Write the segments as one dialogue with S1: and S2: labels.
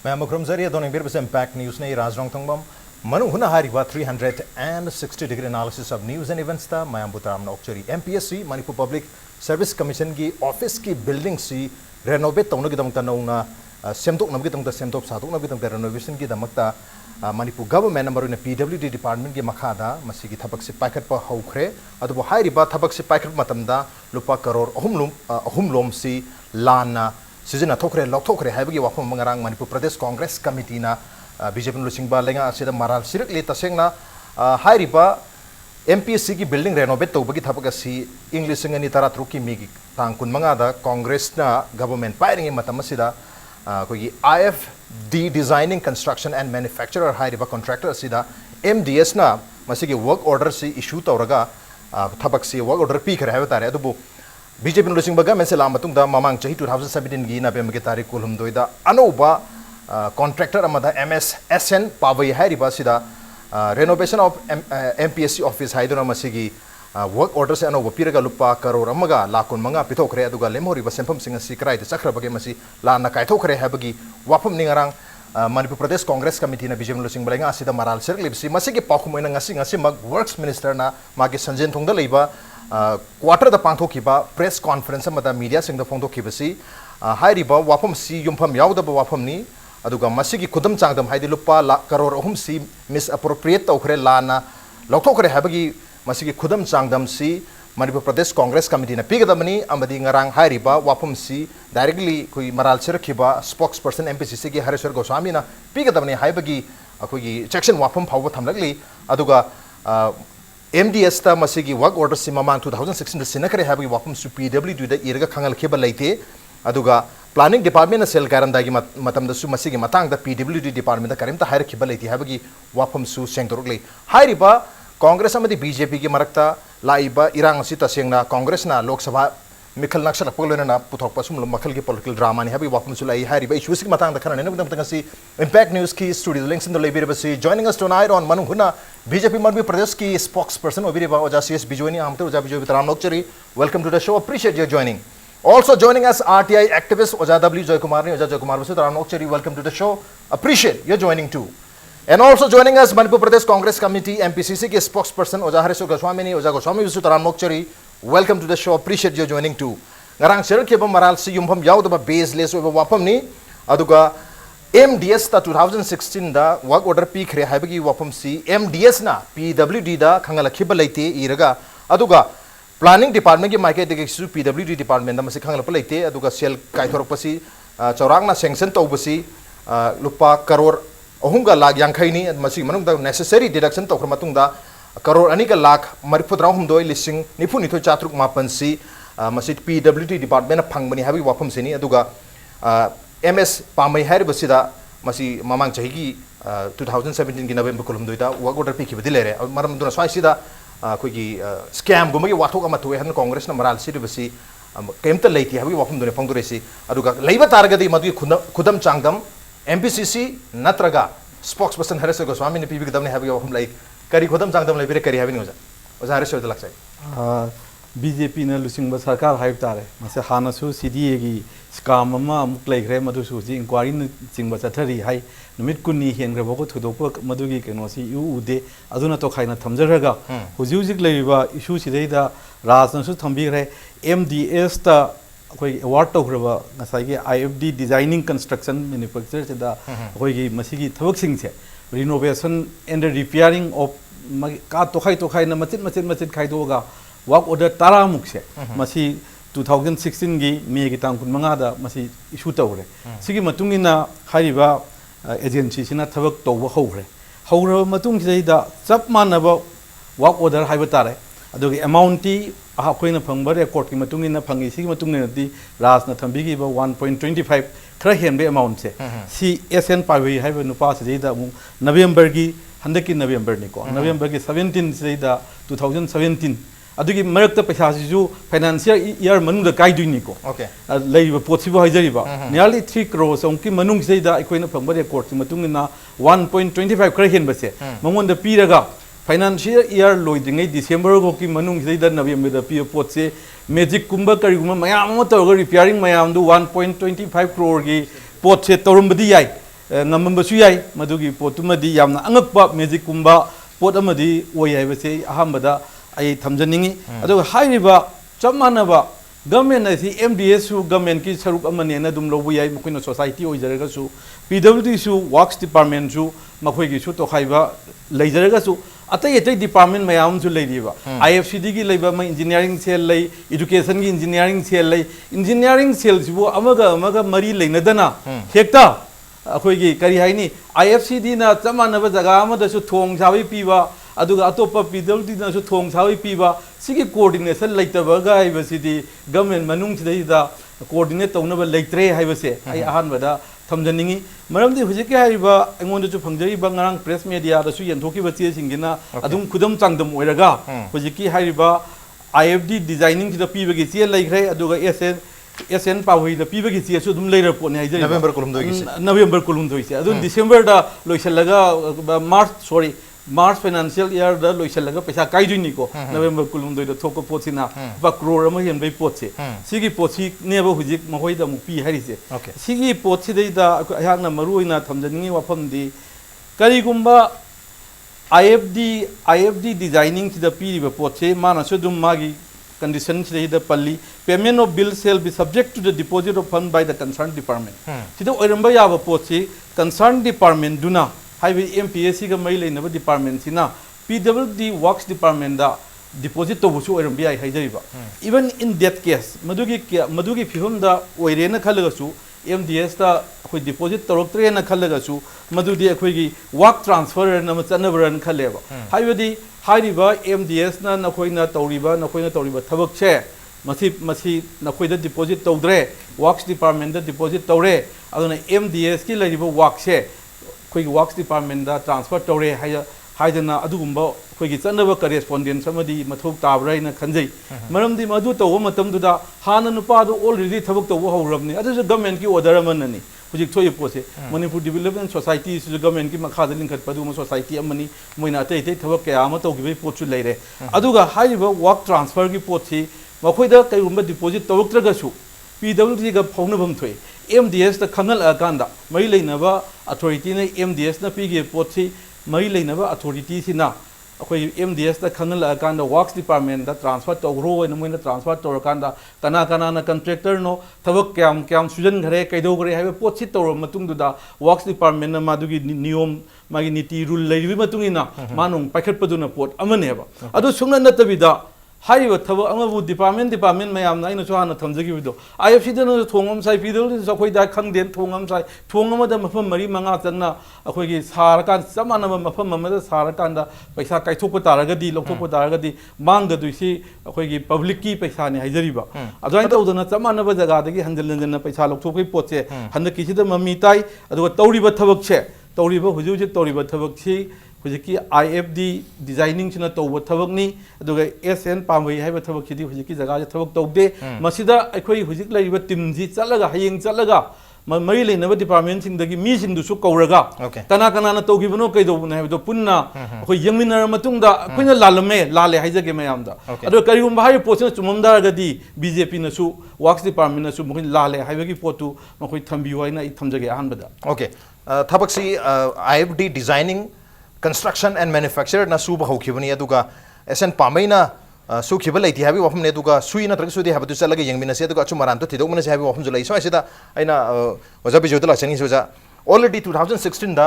S1: मैं मुख्रमजरी दोनों बेर बस इम्पैक्ट न्यूज़ ने राज नोंगथोंबम मनु हुना हारिबा 360 degree analysis of news and events ता मयाम बुतराम नोक्चरी MPSC Manipur public service commission की ऑफिस की बिल्डिंग सी रेनोवेट तौन की दमता नौना सेमतोक नबगी दमता सेमतोक सातोक नबगी दमता रेनोवेशन की दमता मणिपुर गवर्नमेंट नंबर ने PWD डिपार्टमेंट की मखादा मसीगी थबक से पाइखट पर हौखरे अदुबो हारिबा थबक से पाइखट मतमदा लुपा करोड़ अहुम लोम सी लाना सिजना थोखरे लौथोखरे हाइबगी वाफम मंगरांग मणिपुर प्रदेश कांग्रेस कमिटी ना बीजेपी लुसिंगबा लेंगा असिदा मराल सिरकले तसेंगना हाइरिबा MPSC की बिल्डिंग रेनोवेट तौबगी थबक असि इंग लिसिंग अनि तरा त्रुकी मिगी तांग कुनमंगा दा कांग्रेस ना गवर्नमेंट पाइरिंग मतम असिदा कोई IFD designing construction and manufacturer हाइरिबा कॉन्ट्रैक्टर असिदा MDS ना मसिगी वर्क ऑर्डर से इशू तौरगा थबक से वर्क ऑर्डर पी खरे हाइबा तारे अदुबो बीजेपी लुसिंग बगा मेसे लाम मतुंगदा ममांग चही 2017 गी नवेम्बर के तारीख कुलुम दोइदा अनोबा कॉन्ट्रैक्टर अमदा MSSN पावई हाइरिबा सिदा रेनोवेशन ऑफ MPSC ऑफिस हाइदुना मसिगी वर्क ऑर्डर से अनोबा पिरगा लुपा करोड़ अमगा लाकुन मंगा पिथोखरे अदुगा लेमहोरिबा सेंफम सिंग असि कराइ द चक्रबगे मसि लाना काइथोखरे हाबगी वाफम निंगरांग मणिपुर प्रदेश कांग्रेस कमिटी ना बीजेपी लुसिंग बलेंगा असिदा मराल सिरकलिबसि मसिगी पाखुमोइना ngasi मग वर्क्स मिनिस्टर ना मागे संजन थोंगदा लेबा क्वार्टर द पांथोखिबा प्रेस कॉन्फ्रेंस अमदा मीडिया सिंग द फोंदोखिबसि हाइरिबा वाफम सि युमफम यावदबा वाफमनी अदुगा मसिगी खुदम चांगदम हाइदि लुपा करोड़ अहुम सि मिस अप्रोप्रिएट तौखरे लाना लौथोखरे हाबगी मसिगी खुदम चांगदम सि मणिपुर प्रदेश कांग्रेस कमिटी ना पिगदमनी अमदी ngarang हाइरिबा वाफम सि डायरेक्टली कोई मराल सिरखिबा स्पोक्सपर्सन MPCC की हरेश्वर गोस्वामी ना पिगदमनी हाइबगी अखोगी सेक्शन वाफम फाव थमलगली अदुगा MDS ता मसिगी वर्क ऑर्डर से ममांग 2016 द सिनकरे हाबगी वाफम सु PWD द इरगा खंगल खेबा लेते अदुगा प्लानिंग डिपार्टमेंट ना सेल कारम दागी मतम दसु मसिगी मतंग द PWD डिपार्टमेंट द करिम ता हायर खेबा लेते हाबगी वाफम सु सेंगतोरगले हाइरिबा कांग्रेस अमदी BJP की मरक्ता लाइबा इरांग असि तसेंगना कांग्रेस ना लोकसभा मिखल नक्सलपग लोइना पुथोकपा सुम मखल की पॉलिटिकल ड्रामा ने हाबी वाफम सु लाई हाइरिबा इश्यूज की मतंग द खरने नगदम तंगसी इंपैक्ट न्यूज़ की स्टूडियो लिंक्स इन द लेबिरबसी जॉइनिंग अस टुनाइट ऑन मनु हुना BJP मणिपुर प्रदेश की स्पोक्सपर्सन ओबिरिबा ओजा CS बिजोय नि आमते ओजा बिजोय वितराम नोकचरी welcome to the show appreciate your joining also joining us RTI activist oja W Joykumar ni oja Joykumar wasu taram nokcheri welcome to the show appreciate your joining too and also joining us Manipur Pradesh Congress Committee MPCC के spokesperson oja Hareshwar Goswami ni oja Goswami wasu taram nokcheri welcome to the show appreciate your joining too ngarang serk ke maral si yumpham yaudaba baseless oba wapam ni aduga MDS ta 2016 da work order pi khre haibagi wapam si MDS na PWD da khangala khiba leite iraga aduga planning department की माइके देखेसु PWD department दम से खंगलप लेते अदुगा cell काइथोरपसी चौरांगना सैंक्शन तौबसी लुपा करोड़ अहुमगा लाख यांखैनी मसी मनुंग द नेसेसरी डिडक्शन तौखर मतुंगदा करोड़ अनी का लाख मरिफुद्राव हुमदोय लिसिंग निफु निथो चात्रुक मापनसी मसी PWD डिपार्टमेंट फंगबनी हाबी वाफम सेनी अदुगा MS पामै हारिबसिदा मसी ममांग चहिगी 2017 की नवेम्बर कुलमदोयदा वर्क ऑर्डर पिखिबदि लेरे मरम दुना स्वाइसिदा कोई स्कैम गुम की वाथोक हन कांग्रेस मराल सिबसी कईमत लेती है वाफम फोंदरेसी लेब तारगदी मधु खुदम चांगदम MPCC नत्रगा स्पोक्सपर्सन हरेश्वर गोस्वामी ने पीबीगदमने है वाफम लाई करी खुदम चांगदम लेबिरे करी है ओजा ओजा हरेश्वर लक्साई
S2: BJP ने लुसिंग सरकार हाइब तारे मसे हानसु CDA की स्काम अमा अमुक लेग्रे मधुसु जी इंक्वायरी चिंग चथरी हाई नुमित कुन्नी हेंग्रबको थुदोप मधुगी कनोसी यू उदे अदुना तो खाइना थमजरगा हुजी हुजिक लेबा इशू सिदैदा राजनसु थंबिग्रे MDS ता कोई अवार्ड तौग्रबा ngसाइगे IFD डिजाइनिंग कंस्ट्रक्शन मैन्युफैक्चर सेदा कोई मसिगी थबक सिंग से रिनोवेशन एंड रिपेयरिंग ऑफ का तोखाई न मचित खाइदोगा वर्क ऑर्डर तारामुक से मसी 2016 की मे की तांग कुनमंगादा मसी इशू तौरे सिगी मतुंगिना हारिबा एजेंसी सिना थबक तौबा हौरे हौरबा मतुंग सिदा चप मानबा वर्क ऑर्डर हाइबा तारे अदुगी अमाउंटी अखोइना फंगबा रेकॉर्ड की मतुंगिना फंगी सिगी मतुंगिनादी राजना थंबिगी 1.25 खरा हेनबे अमाउंट से सी SN पावे हाइबा नुपा सिदा नवंबर की हंदकी नवंबर निको नवंबर की 17 सिदा 2017 अदुगी मरक्ता पैसा सिजु फाइनेंशियल ईयर मनुंग काइदुनिको ओके लेबा पोसिबो हाइजरिबा नियरली 3 करोड़ सोंकी मनुंग सेदा अखोइना फंगबा रेकॉर्ड की मतुंगिना 1.25 खरा हेनबसे मंगोंदा पीरगा फाइनेंशियल ईयर लोइदिङै डिसेम्बर को की मनुंग सेदा नवंबर दा पी पोट से मैजिक कुंबा करिगुमा मयाम तौरगा रिपेयरिंग मयाम दु 1.25 करोड़ की पोट से तौरमबदी याई ngamambashu yai madugi potumadi yamna angakpa magic kumba pot amadi oyai base ahambada ai thamjaningi adu hairiba chamanaba government asi MDS su government ki saruk amane na dum lobu yai mukhina society oijaraga su PWD su works department su makhoi gi su to khaiba leijaraga su atai atai department mayam su leidiba IFCD gi leiba ma engineering cell lei education gi engineering cell lei engineering cell sibu amaga mari leinadana hekta akhoi gi kari haini IFCD na chamanaba jaga amada su thong sawi piba aduga atopa PWD na su thong sawi piba sigi coordination laitaba ga haibasidi government manung sidai coordinate taunaba laitre haibase ai ahan bada thamjaningi maramdi hujike haiba engonda chu phangjari ba ngarang press media da su yenthoki bache singina adum khudam changdam oiraga hujiki haiba IFD designing ki da pibagi che laikre aduga SN Pawai da pibagi che su dum leira pone haijari November kolum doi se adun December da loisalaga March financial year da loisalaga paisa kaiduni ko November kolum doi da thoko pochina ba crore ma yen bai poche sigi pochi neba hujik mahoi da mupi harise sigi pochi dei da ayakna maruina thamjani wafam di karigumba IFD designing ki da pi ba poche mana so dum magi condition today the palli payment of bills shall be subject to the deposit of fund by the concerned department sida oiramba yaba pochi concerned department duna highway MPCC ga mai leinaba department sina PWD works department da deposit to busu oiramba ai haijariba even in that case madugi phihum da oirena khalaga su MDS da khoi deposit toroktre na khalaga su madudi akhoi gi work transfer na chanabran khaleba highway hairiba MDS na nakoina tauriba thabak che masi nakoida deposit tawdre works department da deposit tawre aduna MDS ki lariba work che khoi works department da transfer tawre haidana adugumba khoi gi chanaba correspondence amadi mathok tabra ina khanjai maramdi madu taw matam da hana nupa do already thabak taw hawrabni adu government ki order amanani hujik thoi pose Manipur Development Society is government ki makhada lingkhat padu society amani moina tai thabak kaya ama tawgi bai pochu leire aduga haiba work transfer ki pochi makhoida kaigumba deposit tawuktraga su PWD ga phaunabam thoi MDS ta khanal akanda mai leinaba authority na MDS na pigi pochi mai leinaba authority sina akhoi MDS ta khanal akanda works department da transfer tawro na moina transfer tawrakanda kana na contractor no thabak kyam sujan ghare kaido gare haiba pochi tawro matung da works department na madugi niyom magi niti rule leibi matungina manung paikhat paduna pot amaneba adu sungna natabida haiba thaba amabu department mayam na ina chana thamjagi bido IFC da no thongam sai pidol so khoi da khangden thongam sai thongam da mafam mari manga changna akhoi gi sarakan samana mafam mamada sarakan da paisa kaithok taragadi lokthok taragadi mangda duisi akhoi gi public ki paisa ni haijariba adwain tawdana samana ba jaga dagi hanjal paisa lokthok ki poche handaki sida mami tai adu tawriba thabak che tawriba hujuji tawriba thabak chi hujiki IFD designing china tawba thabak ni aduga SN pambai haiba thabak chidi hujiki jaga ja thabak tawde masida akhoi hujik laiba team ji chalaga hayeng chalaga mari leinaba department sing dagi mi sing du su kauraga kana na tawgibano kaido na haido punna akhoi yangminar matungda akhoi lale haijage mayam da adu karigum bahai pochna chumamdar gadi BJP na su works department na su mukhin lale haibagi potu makhoi thambi waina I thamjage ahanbada
S1: thabak si IFD designing construction and manufacture na suba hokibani aduga SN pamaina su khibal laiti habi wafam ne aduga sui na traksu de habatu chalaga yengmina se aduga achu maran to thidok mana se habi wafam julai so asida aina waja Bijoy la chani soja already 2016 da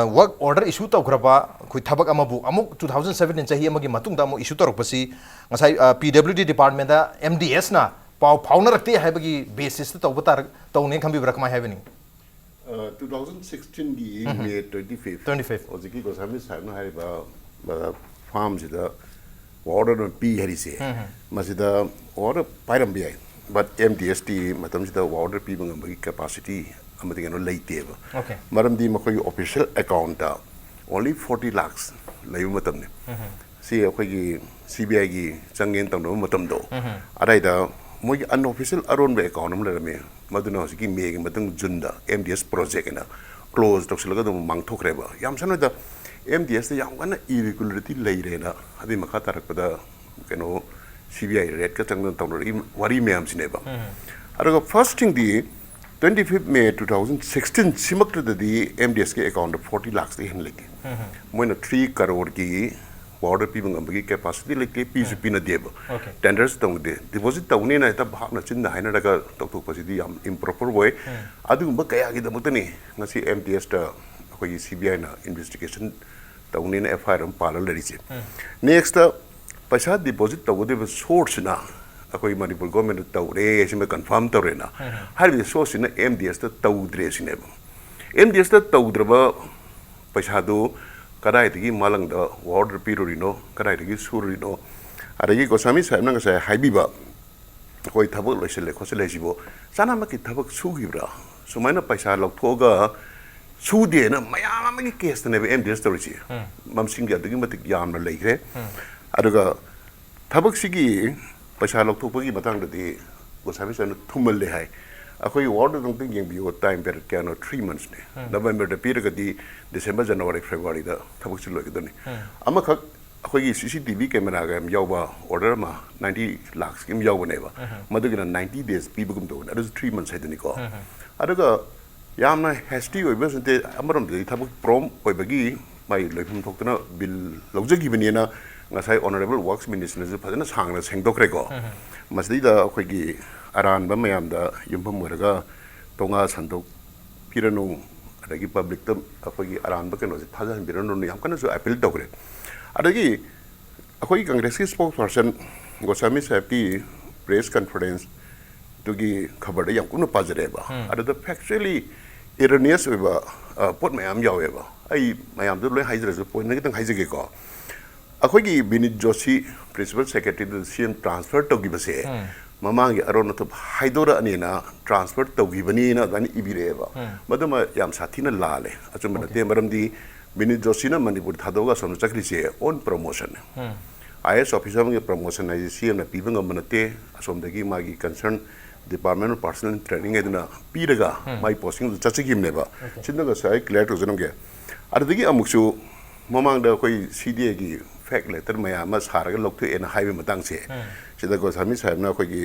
S1: work order issue tawgraba khoi thabak amabu amuk 2017 chahi amagi matung da mo issue tarokpasi ngasai PWD department da MDS na pau phauna rakte haibagi basis ta tawbatar tawne khambi brakma haibani
S3: 2016 gi May 25 oziki Goswami sahib na hariba farm sida order on P harise masida order pairam bi but MDST matam sida order P bangam capacity amadi no leite ba maram di makoi official account only 40 lakhs layu matam ne si akoi gi CBI gi changen tam no matam do adai da moi unofficial aron be account am lerame maduna siki me matang junda MDS project na close to silaga dum mangthokreba yam sano da MDS da yam kana irregularity leire na adi makha tarakpada keno CBI red ka changna tawri wari me am sineba araga first thing di 25 May 2016 simaktadadi MDS ke account 40 lakhs de hen leke moina 3 crore ki order pi ngambagi capacity leke PCP na deba tenders tong de deposit tawni na ta bhakna chinna haina daga tok pasidi am improper way adu ba kaya gi damutani ngasi MDS ta koi CBI na investigation tawni na FIR am pala lari che next paisa deposit tawde source na akoi Manipur government tawre sime confirm tawre na har bi source na MDS ta tawdre sine MDS ta tawdraba paisa do kadai tigi malang da order pirurino kadai tigi surino adagi Goswami sahib nang sa haibiba koi thabak loisele khosele jibo sana ma ki thabak sugibra sumaina paisa lokthoga sude na mayam ma ki case ne MDS tawri mamsing ya digi matik yam na leigre aduga thabak sigi paisa lokthopagi matang da Goswami sahib thumal le hai akoi order dong ting yeng bio time per kano 3 months ne November da period di December January February da thabuk chi loi gdani ama khak akoi gi CCTV camera ga yam yaw ba order ma 90 lakhs kim yaw ne ba madugina 90 days pi bugum do adu 3 months hedani ko aduga yamna hasty oi ba sente amaram de thabuk prom oi bagi mai loifum thoktana bill lojagi bani na ngasai honorable works minister ne phadana sangna sengdokre ko masdi da akoi gi aran ba mayam da yumpam muraga tonga sandok piranu adagi public tam akoi aran ba keno thajan biranu yam kana so appeal togre adagi akoi congress ki spokesperson Goswami sahib ki press conference to gi khabar da yam kuno pajare ba adada factually erroneous ba pot mayam yawe ba ai mayam do loi haijra so point ngi tang haijage ko akoi gi Binit Joshi principal secretary the CM transfer to gi base mamangi aron to haidora anina transfer to gibani na dani ibireba madama yam sathina lale achumna te maramdi Binit Joshi na Manipur thadoga som chakri che on promotion IS officer ngi promotion ai CM na pibanga manate asomdagi magi concern department of personal training edna piraga mai posting chachigim neba chinnaga sai clear to janam ge adagi amuksu mamang da koi CDA gi fact letter maya ma saraga loktu en highway matang se sida Goswami sahib na koi gi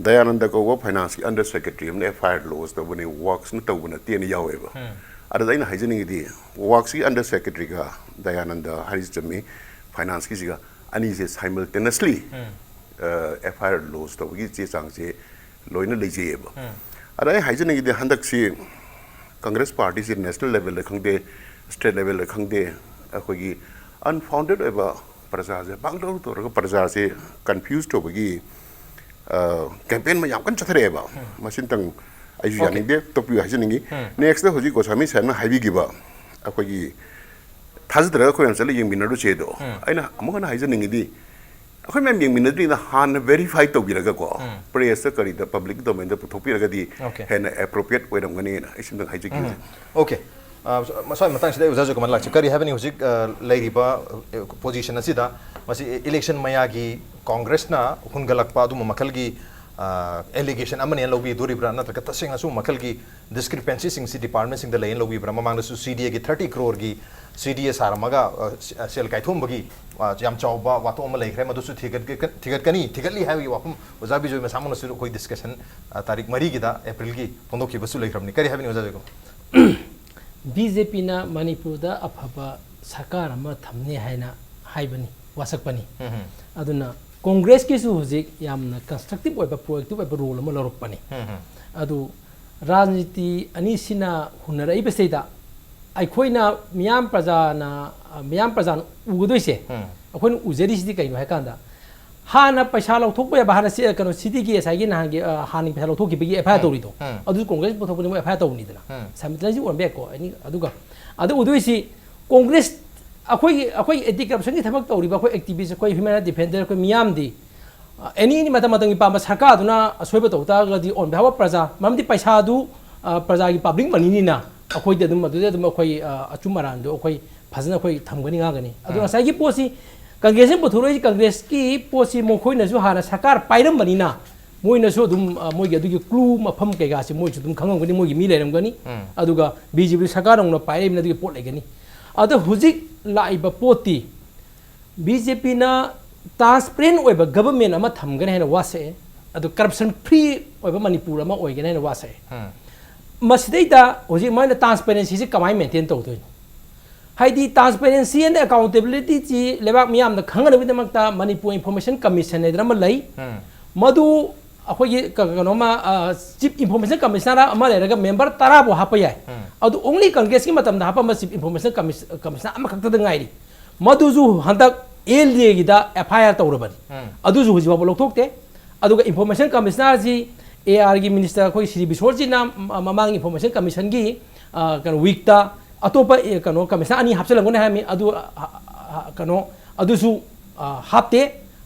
S3: Dayananda ko finance under secretary ne FIR laws da bani works na to bana te ni yawe ba ada daina haijening di works gi under secretary ga Dayananda haris jami finance ki siga ani se simultaneously FIR laws to gi che chang se loina leje ba ada haijening di handak si Congress party si national level le khangde state level le khangde akoi gi unfounded eba praja je bangdor to ro praja se confused to bagi campaign ma yam kan chathare ba masin tang ayu yani de to pi hasin ngi next hoji Goswami sahib na haibi gi ba akoi gi thajdra ko yan sale yeng minadu che do aina among na haisen ngi di akoi mem yeng minadu na han verify to bi raga ko press kari da public domain da puthok pi raga di hen appropriate way dam ngani na isin tang haiji gi
S1: okay masai matang sida uzajo kaman lakchi kari haveni hujik leiriba position asida masi election maya gi congress na hungalakpa du makal gi allegation amani lobi duri bra na ta sing asu makal gi discrepancy sing si department sing the lane lobi bra mamang su CDA gi 30 crore gi CDA saramaga sel kai thum bagi yam chawba wato ma leikre madu su thigat kani thigatli hawi wapum uzabi jo ma samuna su koi discussion tarik mari gi da april gi pondo ki basu leikramni kari haveni uzajo ko
S4: BJP na Manipur da afaba sarkar ama thamne haina haibani wasakpani aduna Congress ki su hujik yamna constructive oiba proactive oiba role ama lorokpani adu rajniti ani sina hunarai beseida aikhoina miyam praja ugodoise akhoin ujeri sidi kaino hakanda hana paisa lauthokpa ya bahana se kano sidi gi asagi na hangi hani paisa lauthoki bigi FIR torido adu Congress pothopuni mo FIR tawni dana samitlaji onbe ko ani aduga adu udoisi Congress akoi anti corruption ki thabak tawriba akoi activist akoi human rights defender akoi miyam di any matamatang ipama sarkar aduna asoiba tawta ga di on behalf of praja mamdi paisa du praja gi public money ni na akoi de dum adu de akoi achumaran do akoi phajana akoi thamgani nga gani adu asai gi posi Congress puthuroi Congress ki posi mokhoi na ju hana sarkar pairam bani na moi na so dum moi gi adu gi clue mafam ke ga si moi chu dum khangam gani moi gi mi leram gani aduga BJP sarkar ong na pairem na du pot legani adu hujik laiba poti BJP na transparent oiba government ama thamgani hena wase अदु corruption free ओइबा Manipur अमा ओइगेन हैन वासे मसिदैदा होजि माइना transparency से कमाई maintain तौदोइ हाइदी transparency and accountability जी लेबाक मियाम the खंगनबिदमक्ता Manipur information commission हैदरम लई मधु अखोगी कनोमा chief information commissioner अमा लेरगा member 10 बो हाप याय अदु ओनली कांग्रेस की मतम दा हाप चीफ इन्फॉर्मेशन कमिश्नर अमा खक्ता द गाइरी मधुजु हंदक एलजे गिदा एफआईआर तौरबनी अदुजु हुजिबा लोकथोकते अदुगा इन्फॉर्मेशन कमिश्नर जी एआर की मिनिस्टर अखोई श्री बिशोर जी ना ममांग इन्फॉर्मेशन कमिशन की कनो वीकता अतोपा कनो कमिश्नर अनि हापसलंगोने हामि अदु कनो अदुसु हापते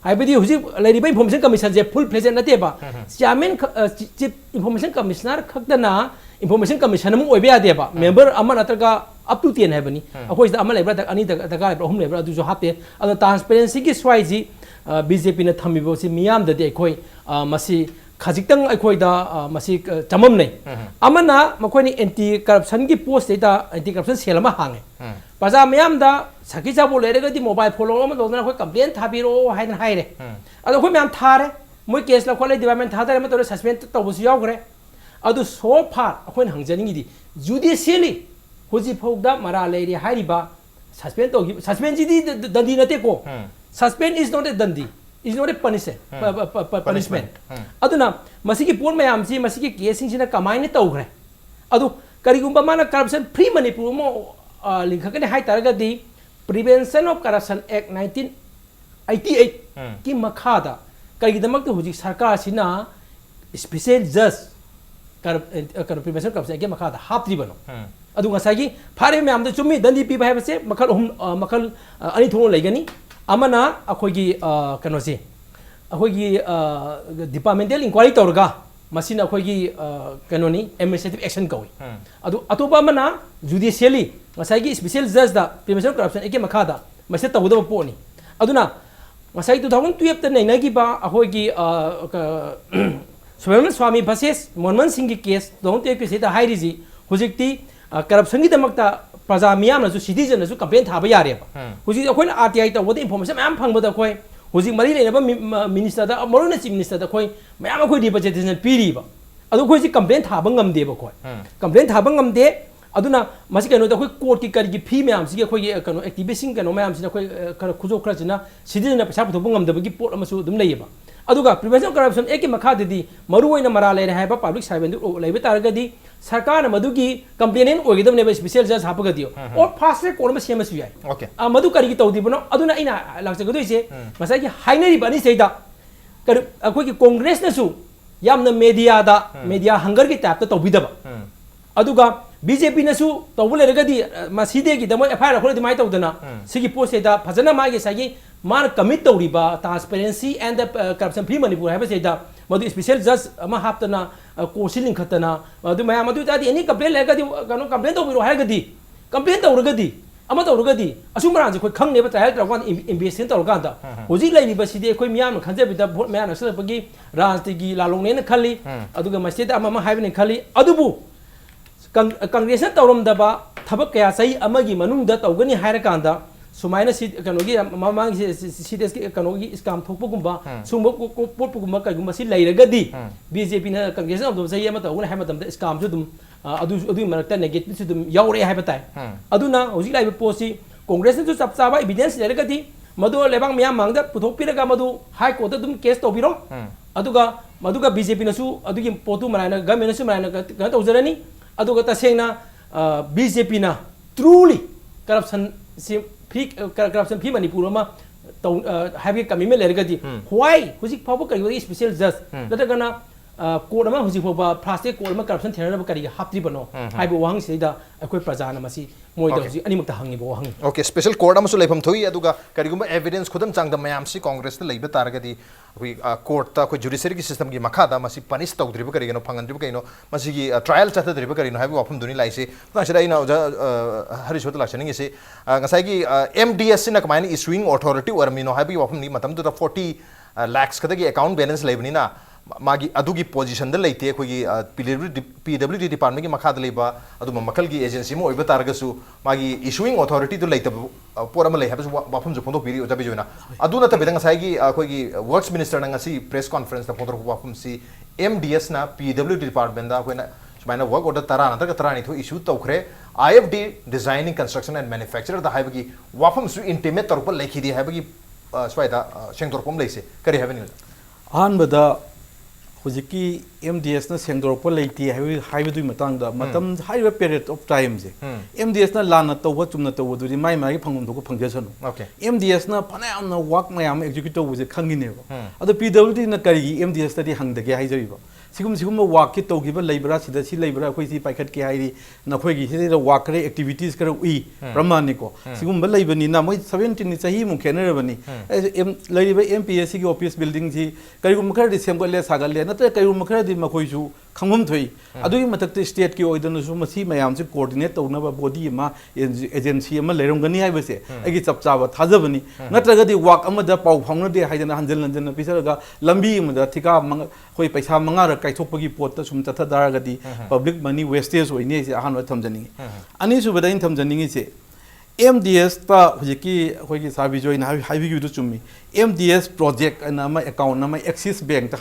S4: हाइबदी हुजि लेरिबा इन्फॉर्मेशन कमिशन जे फुल फ्लेजेड नतेबा चेयरमैन चीफ इन्फॉर्मेशन कमिश्नर खक्तना इन्फॉर्मेशन कमिशन मु ओइबे यादेबा मेंबर अमा नत्रगा अप टू 10 हैबनी अखोइ अमा लेब्रा अनि दगा लेब्रा हम लेब्रा अदुसु हापते अद ट्रांसपेरेंसी की स्वाइजी बीजेपी न थमिबो सि मियाम ददे अखोइ मसी खजिक्तंग अखोइदा मसी चमम नै अमना मखोइनी एंटी करप्शन की पोस्ट देता एंटी करप्शन सेल अमा हांगे प्रजा मियाम दा सखी चाबो लेरगदि मोबाइल फोलो अमा दोना अखोइ कंप्लेंट थाबिरो हाइन हाइरे अदो अखोइ म्याम थारे मोइ केस लखोले डिपार्टमेंट थादरे म तोरे सस्पेंड तौबसु यावग्रे अदो सो फार अखोइन हंगजनिंगिदि जुडिशियली हुजि फौदा मरा लेरि हाइरिबा सस्पेंड तो सस्पेंड जी दंदी नते को suspend is not a Dandi is not a punishment aduna masigi pon mayam si masigi casing sina kamai ne tawgre adu karigumba mana corruption free manipur mo linkha ne hai taraga di prevention of corruption act 1988 ki makhada karigidamak to huji sarkar sina special judge prevention corruption act ki makhada hapri bano adu ngasagi phare mayam da chumi dandi pi bhai base makal ani thong legani amana akhoi kano si akhoi departmental inquiry tawrga masina akhoi kano ni administrative action kawi adu atoba amana judicially masai gi special judge da prevention corruption eke makhada mase tawda po ni aduna masai 2012 ta nei gi ba akhoi gi Swami versus Monman Singh ki case don't take se da high riji hujikti corruption gi damakta प्रजा मियाम नसु citizen नसु complain थाबा यारे हुजि अखोइन RTI तो वदे information ma'am फंगबदा खोय हुजि मरि लेनबा minister दा maroon chief minister दा खोय ma'am अखोइ representation पीरीबा अदु खोइ सि कंप्लेन थाबा ngamदे बा खोय कंप्लेन थाबा ngamदे अदुना मसि कनो दा खोइ कोर्ट की करी फी मैम सि खोइ कनो एक्टिविस्ट कनो मैम सि खोइ खुजो खरजना सिटीजन पैसा पुथोब ngamदबा की पोर्ट अमसु दुम लेयबा अदुगा प्रिवेंशन करप्शन एके मखाददी मरु ओइना मरा लेरे हाइबा पब्लिक सर्वेंट लेबे तारगदी सरकार मधुगी कंप्लेनेंट ओइगदमने स्पेशल जज हापगदियो और फास्ट ट्रैक कोर्ट में सेमसु याय ओके मधु करी तौदिबनो अदुना इना लाक्सगदोइसे मसाई की हाइनरी बनी सेदा कर अखोइ की कांग्रेस नसु यामना मीडिया हंगर की टाइप तौबिदबा अदुगा बीजेपी नसु तौबुलेरगदी मसीदेगी दमो एफआईआर खोलदि माइ तौदना सिगी पोस्टेदा फजना मागे सागी मान कमिट तौरिबा transparency and corruption free Manipur है सेदा मधु स्पेशल जज अमा हापतना कोसिलिंग खतना मधु मया मधु तादी एनी कंप्लेन लेगदी कनो कंप्लेन तौबिरो हागदी कंप्लेन तौरगदी अमा तौरगदी असुमरान जे खोइ खंगनेबा ट्रायल तौरगान इन्वेस्टिगेशन तौरगान हुजी लाइरिबा सिदे खोइ मियाम खंजेबिदा भोट मया नसबगी राजनीति लालोंगनेन खली अदुगा मस्जिद अमा हाइबने खली अदुबु कांग्रेस तौरमदबा थबक कया सही अमगी मनुंगदा तौगनी हायरकांदा सुमाइना सी कनोगी ममांग सीदेस की कनोगी स्काम थोपगुंबा सुंबो पोटपुगुंबा कगुंबा सी लैरगदी बीजेपी ना कांग्रेस अदुम सही अमा तौगना हायमदम स्काम जु दुम अदु मरक्ता नेगेटिव सु दुम यावरे हायबताय अदुना होजि लाइब पोसी कांग्रेस जु चपचाबा एविडेंस लैरगदी मधु लेबांग मिया मांगदा पुथोपिरगा मधु हाई कोर्ट दुम केस तौबिरो मधुगा बीजेपी नसु अदुगी पोतु मरायना गवर्नमेंट नसु मरायना क तौजरनी अदुगा तसेंगना बीजेपी ना ट्रूली करप्शन से फ्री करप्शन फ्री मणिपुर में हाइवे कमी में लेरगदी व्हाई हुजिक फाबो करी स्पेशल जज नतगना कोर्ट में हुजिक फाबो फास्ट कोर्ट में करप्शन थेरना करी हाप्त्री बनो हाइबो वाहंग सेदा अखोय प्रजाना मसी मोइदा हुजिक अनिमक्ता हंगिबो वाहंग
S1: ओके स्पेशल कोर्ट अमसु लेफम थोई अदुगा करीगुम एविडेंस खुदम चांग द मयाम सी कांग्रेस ने लेबे तारगदी वी कोर्ट ता कोई जुडिशरी की सिस्टम की मखादा मसी पनिश तौद्रिबो करिगनो फंगनद्रिबो कइनो मसी की ट्रायल चतद्रिबो करिनो हाइबो वाफम दुनी लाइसे तासिदा इना हरिशोत लाचनिंग से ngasai gi MDS sina kamain issuing authority or mino habi wafam ni matam to 40 lakhs kada gi account balance lebni na मागी अदुगी पोजीशन द लेते कोई PWD डिपार्टमेंट की मखा लेबा अदुम मखल की एजेंसी में ओइबा तारगसु मागी इशुइंग अथॉरिटी तो लेते पोर अमा लेय हाबसु वाफम जो फोंदो पिरि ओजाबि जोना अदु नत बेदंग साइगी कोई वर्क्स मिनिस्टर नंगसी प्रेस कॉन्फ्रेंस द फोंदो वाफम सी MDS ना PWD डिपार्टमेंट दा कोइना सुमाइना वर्क ऑर्डर तरा नतर तरानी थो इशू तौखरे IFD designing construction and manufacture द हाइबगी वाफम सु इंटिमेट तौर पर लेखिदि हाइबगी स्वाइदा सेंगतोरपम लेसे करि हाबनि
S2: अहनबदा हुजिकी MDS ना सेंगतोरप लेति हाइबदुई मतंगदा मतम हाइबा पीरियड ऑफ टाइम जे MDS ना लाना तौबा चुमना तौबदुदि माइ माइ फंगम थोको फंगजेसनु MDS ना फनायाम ना वर्क मयाम एग्जीक्यूट तौबजे खंगिनेबो अदो PWD ना करिगी MDS तदि हंगदगे हाइजरिबो सिगुम वाक की तौगिबा लेबरा सिदा सि लेबरा अखोइ सि पाइखत के हाइरि नखोइगी सिदा वाक करे एक्टिविटीज करे उइ प्रमाणिको सिगुम लेबनी ना मोइ 17 नि सही मु खेनरबनी लेरिबा MPSC की ऑफिस बिल्डिंग सि करिगुम खरदि सेमगले सागले नत्र करिगुम खरदि मखोइसु खंगम थोइ अदुगी मतकते स्टेट की ओइदनसु मसी मयाम से कोऑर्डिनेट तौनबा बॉडी मा एजेंसी अमा लेरंगनी हाइबसे एगी चपचाबा थाजबनी नत्रगदि वाक अमदा पाउ फाउनदे हाइदना हंजल हंजल पिसरगा लंबी अमदा थिका कोई पैसा मंगा काइथोपगी पोत सुम चथदारगदी पब्लिक मनी वेस्टेज होइने से अहान थमजनी अनि सुबदा इन थमजनी से MDS ता हुजिकी होइगी सा बिजोय ना हाइबिगी दु चुम्मी MDS प्रोजेक्ट अनमा अकाउंट नमा एक्सिस बैंक ता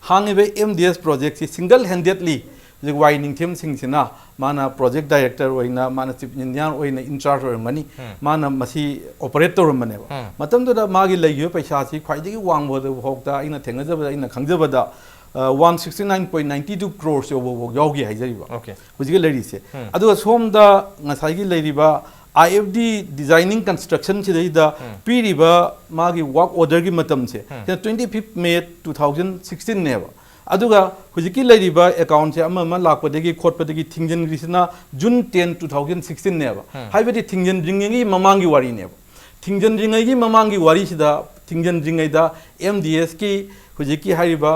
S2: हांगे बे MDS प्रोजेक्ट से सिंगल हैंडेडली जे वाइनिंग थीम सिंगसिना माना प्रोजेक्ट डायरेक्टर होइना माना चीफ इंजीनियर होइना इंचार्ज होइमनी माना मसी ऑपरेटर होइमनेबा मतमदुदा मागी लैगियो पैसा सी ख्वाइदिगी वांगबो होक्ता इना थेंगजबदा इना खंगजबदा 169.92 crores yobo yogi haijariba okay hujige lerise adu somda ngasai gi leiriba IFD designing construction chi da piriba magi work order gi matam se 25th May 2016 neba aduga hujiki leiriba account se ama lakpadegi khotpadegi thingjen risina June 10 2016 neba haibedi thingjen ringi mamangi wari neba thingjen ringi mamangi wari sida thingjen ringi da MDS ki hujiki hariba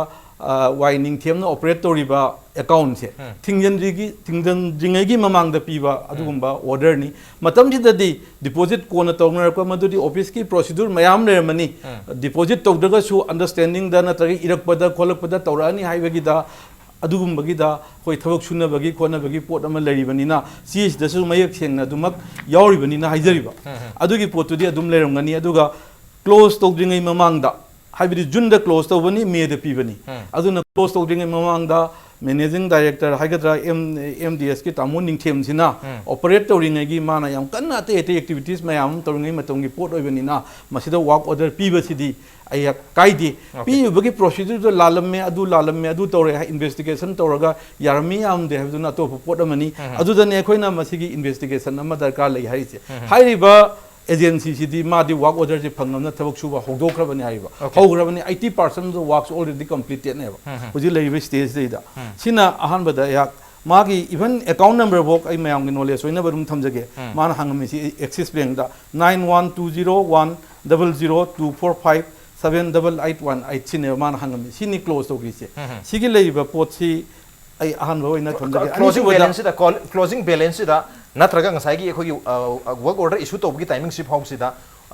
S2: वाइनिंग थेमना operate तौरीबा account से थिंगजन जिंगगी ममांग the पीबा अदुगुंबा order नि मतम जिददी deposit कोन तौनरको मदुदी ऑफिस की प्रोसीड्यूर मयाम लेरमनी डिपॉजिट तौदगसु अंडरस्टैंडिंग द नतरगी इरकपदा खोलकपदा तौरानी हाइबगी दा अदुगुंबगी दा कोई थबक सुनबगी खोनबगी पोट अमा लेरिबनीना सीएस दसु मयक सेंगना दुमक यावरिबनीना हाइजरिबा अदुगी पोटुदी अदुम लेरमगनी अदुगा क्लोज तौद्रिंगै ममांग दा हाइबदी जुन द क्लोज तौबनी मे द पीबनी अदुना क्लोज तौद्रिंगै ममांग दा मैनेजिंग डायरेक्टर हाइगद्रा MDS की तामु निंगथेम सिना ऑपरेट तौरिंगै माना याम कन्ना अते एक्टिविटीज मयाम तौरिंगै मतंगी पोट ओइबनीना मसिदा वर्क ऑर्डर पीबसिदी आया काइदे पीबगी प्रोसीड्यूर लालम में अदु तौरे इन्वेस्टिगेशन तौरगा यारमी आम दे हबदुना तो पोट अमनी अदुदने अखोइना मसिगी इन्वेस्टिगेशन अमा दरकार लई हाइसे हाइरिबा एजेंसी सिदी मादी वर्क ऑर्डर से फंगमना थबक सुबा होदोखरबनी हाइबा होग्रबनी 80% जो वर्क्स ऑलरेडी कंप्लीटेड नेबा हुजि लेइबे स्टेज देदा सिना अहानबदा या मागी इवन अकाउंट नंबर बोक आई मयाम गे नॉलेज होइना बरुम थमजगे मान हंगमी सी एक्सिस बैंक दा 9120100245788818 सिने मान हंगमी सिनी क्लोज तोगी से सिगी लेइबा पोत सी आई अहानबा होइना थमजगे
S1: क्लोजिंग बैलेंस दा नत्रगा ngsaigi ekhoi work order issue tobgi timing ship house da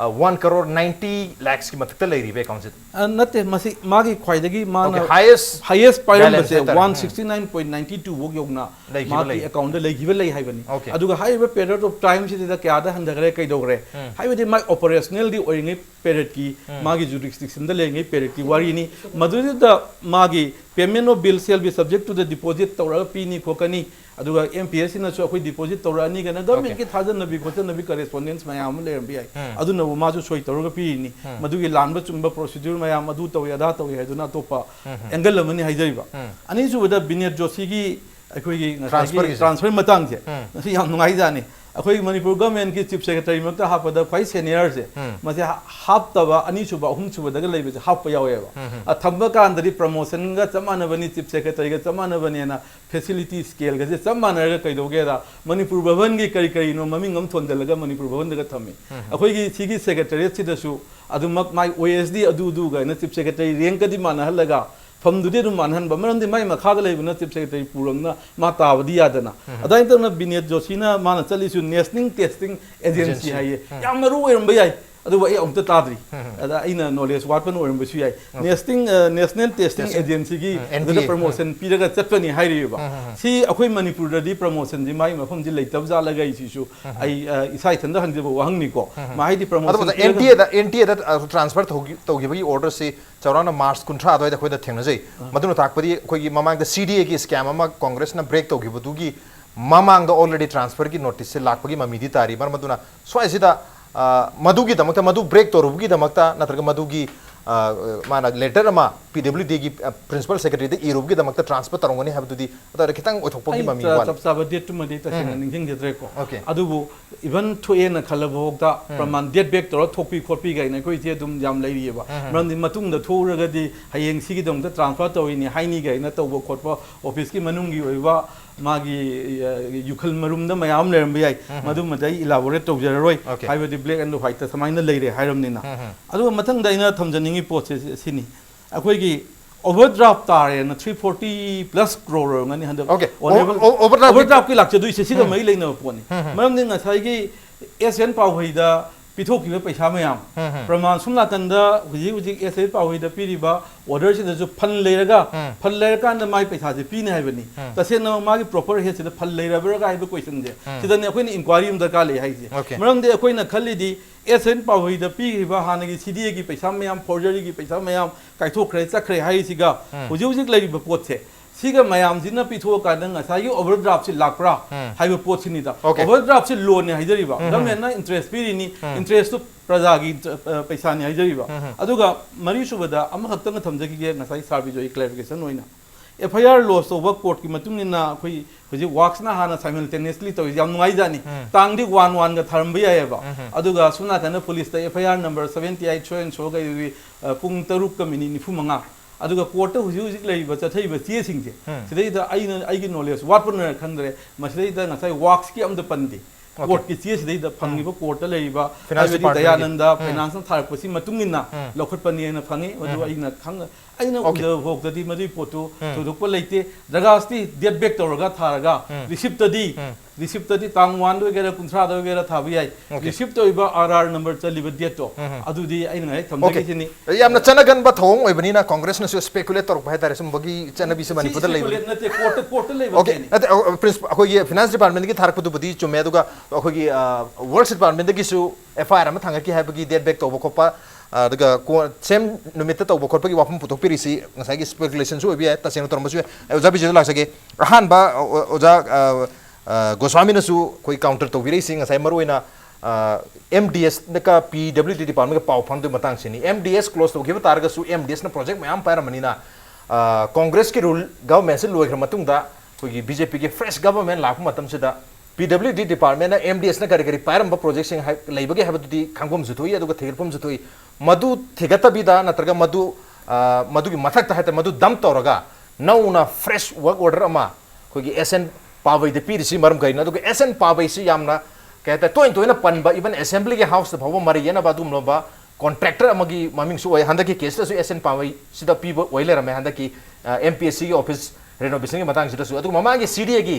S1: 1 crore 90 lakhs ki mathakta leiribe account se
S2: natte masi magi khwaidagi mana
S1: highest
S2: pyram se 169.92 wok yogna magi account da leigibe lei haibani aduga haiba period of time se da kya da handagre kai dogre haibadi my operational di oringi period ki magi jurisdiction da lengi period ki wari ni maduri da magi payment of bill shall be subject to the deposit tawra pini khokani aduga MPSC na so deposit tawrani gana government ki thajan nabi khotan nabi correspondence mayam le bi ai aduna ma jo soi tawra pi ni madugi lanba chumba procedure mayam adu tawi ada tawi aduna topa angle amani haijaiba ani su da binet joshi gi akhoi gi transfer matang je si yam nungai jani अखोई Manipur government की chief secretary मक्ता हापदा ख्वाई senior से मसे हापतबा अनि सुबा अहुम सुबा दगा लेबे हाप यावेबा थम्बा कांदरी प्रमोशन गा चमानबनी चीफ सेक्रेटरी गा चमानबनेना फैसिलिटी स्केल गा से चमानरगा कइदोगेरा मणिपुर भवन की करी करी नो ममिंग हम थोंदलगा मणिपुर भवन दगा थमे अखोई की सिगी सेक्रेटरी सिदसु अदुमक माई OSD अदुदु गा न चीफ सेक्रेटरी रैंक कदी मानहलगा फमदुदे दु मानहन बमरंदि माई मखादा लेबना चीफ सेक्रेटरी पुरंगना मा तावदी यादना अदाइन तन बिनेत जोशीना माना चलीसु नेशनल टेस्टिंग एजेंसी हाये याम मरु ओइरम बयाय adu wa ai amta tadri ada ina knowledge wat pan orim basu yai national testing agency gi the promotion piraga chatpani hairi ba si akhoi manipur da di promotion di mai mafam di leitab za lagai si su ai isai thanda hangje ba wahang ni ko ma hai di promotion
S1: NTA da transfer togi bagi order se chaurana March kuntra adoi da khoi da thengna jai maduna takpadi khoi gi mamang da CDA gi scam ama Congress na break togi budu gi mamang da already transfer gi notice se lakpagi mamidi tari bar maduna swai sida मधुगी दमकता Madhu break तोरुगी दमकता नत्रग मधुगी माना letter अमा PWD की principal secretary दे इरुगी दमकता transfer तरोंगनी हबदुदी other खितंग ओथोपगी mummy वाल
S2: सब सब date मदि तसिंग निंगिंग जेद्रे को अदुबु even थोए न खलबोगता प्रमाण डेट बैक तोर थोपी खोपी गाइना कोइ जे दुम जाम लैरियबा मरंदि मतुंग द थोरगदि हयेंग सिगी दमकता ट्रांसफर तोइनी हाइनी गाइना तोबो खोटबो ऑफिस की मनुंगी ओइबा मागी युखल मरुम द मयाम लेरम बयाई मधु मदई इलाबोरेट तौजररोय हाइबदि ब्लैक एंड व्हाइट त समाइन लेरे हाइरमनिना अदु मथंग दैना थमजनिंगी पोचे सिनी अखोइगी ओवरड्राफ्ट तारे न 340 plus crore ngani handa overdraft की लाक्चे दुइ से मै लेना पोनी मरम दिन ngasai एसएन पावहैदा पिथोकिबे पैसा मयाम प्रमाण सुमना तंदा हुजी हुजी एसएन पावहैदा पिरिबा ऑर्डर से जो फन लेरका न माई पैसा से पीने हाइबनी तसेन मागी प्रॉपर हे से फल लेरबरगा हाइब क्वेश्चन जे सिदने अखोइन इंक्वायरी हम दरकार ले हाइजे मरम दे अखोइन खल्लीदी एसएन पावहैदा पिरिबा हानगी सीडीए की पैसा मयाम फोर्जरी की पैसा मयाम काइथोखरे चखरे हाइसिगा हुजी हुजी लेरिबा पोत से सिगा मयाम जिना पिथो कादंग असाई ओवरड्राफ्ट से लाकरा हाइबे पोत सिनीदा ओवरड्राफ्ट से लोन ने हाइजरीबा गवर्नमेंट ना इंटरेस्ट पिरिनी इंटरेस्ट तो प्रजा की पैसा ने हाइजरीबा अदुगा मरी सुबदा अम खतंग थमजगी गे नसाई सार बिजोय क्लैरिफिकेशन होइना एफआईआर लॉस ओवर कोर्ट की मतुंगिना कोई हुजी वर्क्स ना हाना साइमल्टेनियसली तो याम नुंगाई जानी तांगदी 11 गा थरम बयायबा अदुगा सुना तने पुलिस ता FIR number 78 show and show गई पुंग तरुक कमिनी निफुमंगा अदुगा कोर्ट हुजी हुजी लेइबा चथैबा चे सिंगे सिदैदा आइगी नॉलेज वाटपन खंद्रे मसिदैदा नसाई वर्क्स की अमद पंदी कोर्ट की चे सिदैदा फंगिबा कोर्ट लेइबा हाइबदि दयानंद फाइनांस थारपसि मतुंगिना लखटपनि न फंगी अदु आइना खंग आइना उद भोगदि मदि पोटो थोदोप लेते जगास्ति डेट बैक तोरगा थारगा रिसिप्टदी तांग 1 वगैरह कुंथ्रा वगैरह थाबि याई रिसिप्ट तोइबा आरआर नंबर चलिबा डेट तो अदुदी आइना है थमदि सिनी
S1: यामना चनगन बा थोंग ओइबनिना कांग्रेस न स्पेकुलेट तोरक भाई तारे सम बगी चनबी से मणिपुर द लेबि
S2: नते कोर्ट लेबि
S1: ओके प्रिंसिपल अखोगी फाइनेंस डिपार्टमेंट की थारक पुदुबदी चुमे दुगा अखोगी वर्क्स डिपार्टमेंट की सु एफआईआर म थांगा की हाइबगी डेट बैक तोबो खोपा अदुगा same नुमित तोबो खोपगी वाफम पुतोक पिरिसी ngasai gi speculation su obi ta seno tormo su oja bi jela sage ahan ba oja Goswami na su koi counter to virei sing ngasai maruina MDS ka PWD department ka pau phang du matang sini MDS close to give targa su MDS na project mayam para manina Congress ki rule government se loikhra matung da koi gi BJP ki fresh government lakh matam se da PWD department na MDS na kari param ba project sing leibage habadi khangpom jutoi aduga thegirpom jutoi madu thegata bida natraga madu gi mathak ta hata madu dam toraga nauna fresh work order ama koi gi SN पावई दे पीरिसी मरम करिना तो SN पावई से यामना कहता तो ना पनबा even assembly के house the भव मरे येना बादुम लोबा कॉन्ट्रैक्टर अमगी ममिंग सु हंदा की केस सु एसएन पावई सिदा पीबो ओइलर में हंदा की एमपीएससी की ऑफिस रेनोवेशन के मतंग सिदा सु अदु ममा की सीडीए की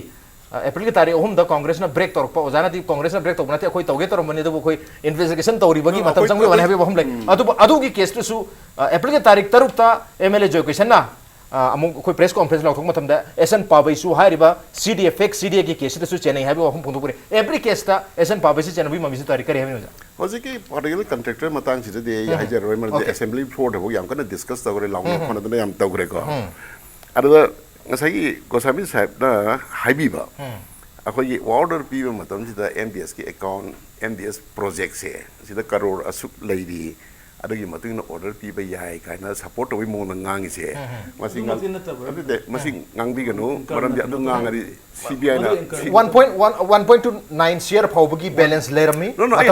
S1: अप्रैल की तारीख ओहम द कांग्रेस ना ब्रेक तोरप ओजाना दी कांग्रेस ना ब्रेक तोबना थे कोई तौगे तोर मने दबो कोई इन्वेस्टिगेशन तौरी बगी मतम संग वन हैबे बहम ले अदु की केस सु अप्रैल की तारीख तरुकता एमएलए जॉयक्वेशन ना अमुक कोई प्रेस कॉन्फ्रेंस लाउथोक मतमदा एसएन पाबैसु हारिबा सीडीए फेक सीडीए की केस दसु चेन्नई हाबे वहम फोंदोपुरे एवरी केस ता एसएन पाबैसु चेन्नई ममिसु तारिख करे हेबे नजा
S3: होजे की पर्टिकुलर कॉन्ट्रैक्टर मतंग सिदे दे हाइजर रोय मर असेंबली फ्लोर दबो याम कन डिस्कस तगरे लाउन खन दने याम तगरे को अदुगा ngasai Goswami साहब ना हाइबीबा अखोई ऑर्डर पीबे मतम सिदा एमडीएस की अकाउंट एमडीएस प्रोजेक्ट से सिदा करोड़ असुक लैरी अदगी मतुंग ऑर्डर पीबे याय काइना सपोर्ट तोइ मोन ngangi se masing ngang bi ganu maram di adu ngangari CBI na
S1: 1.29 share phawbagi balance lerami
S3: no I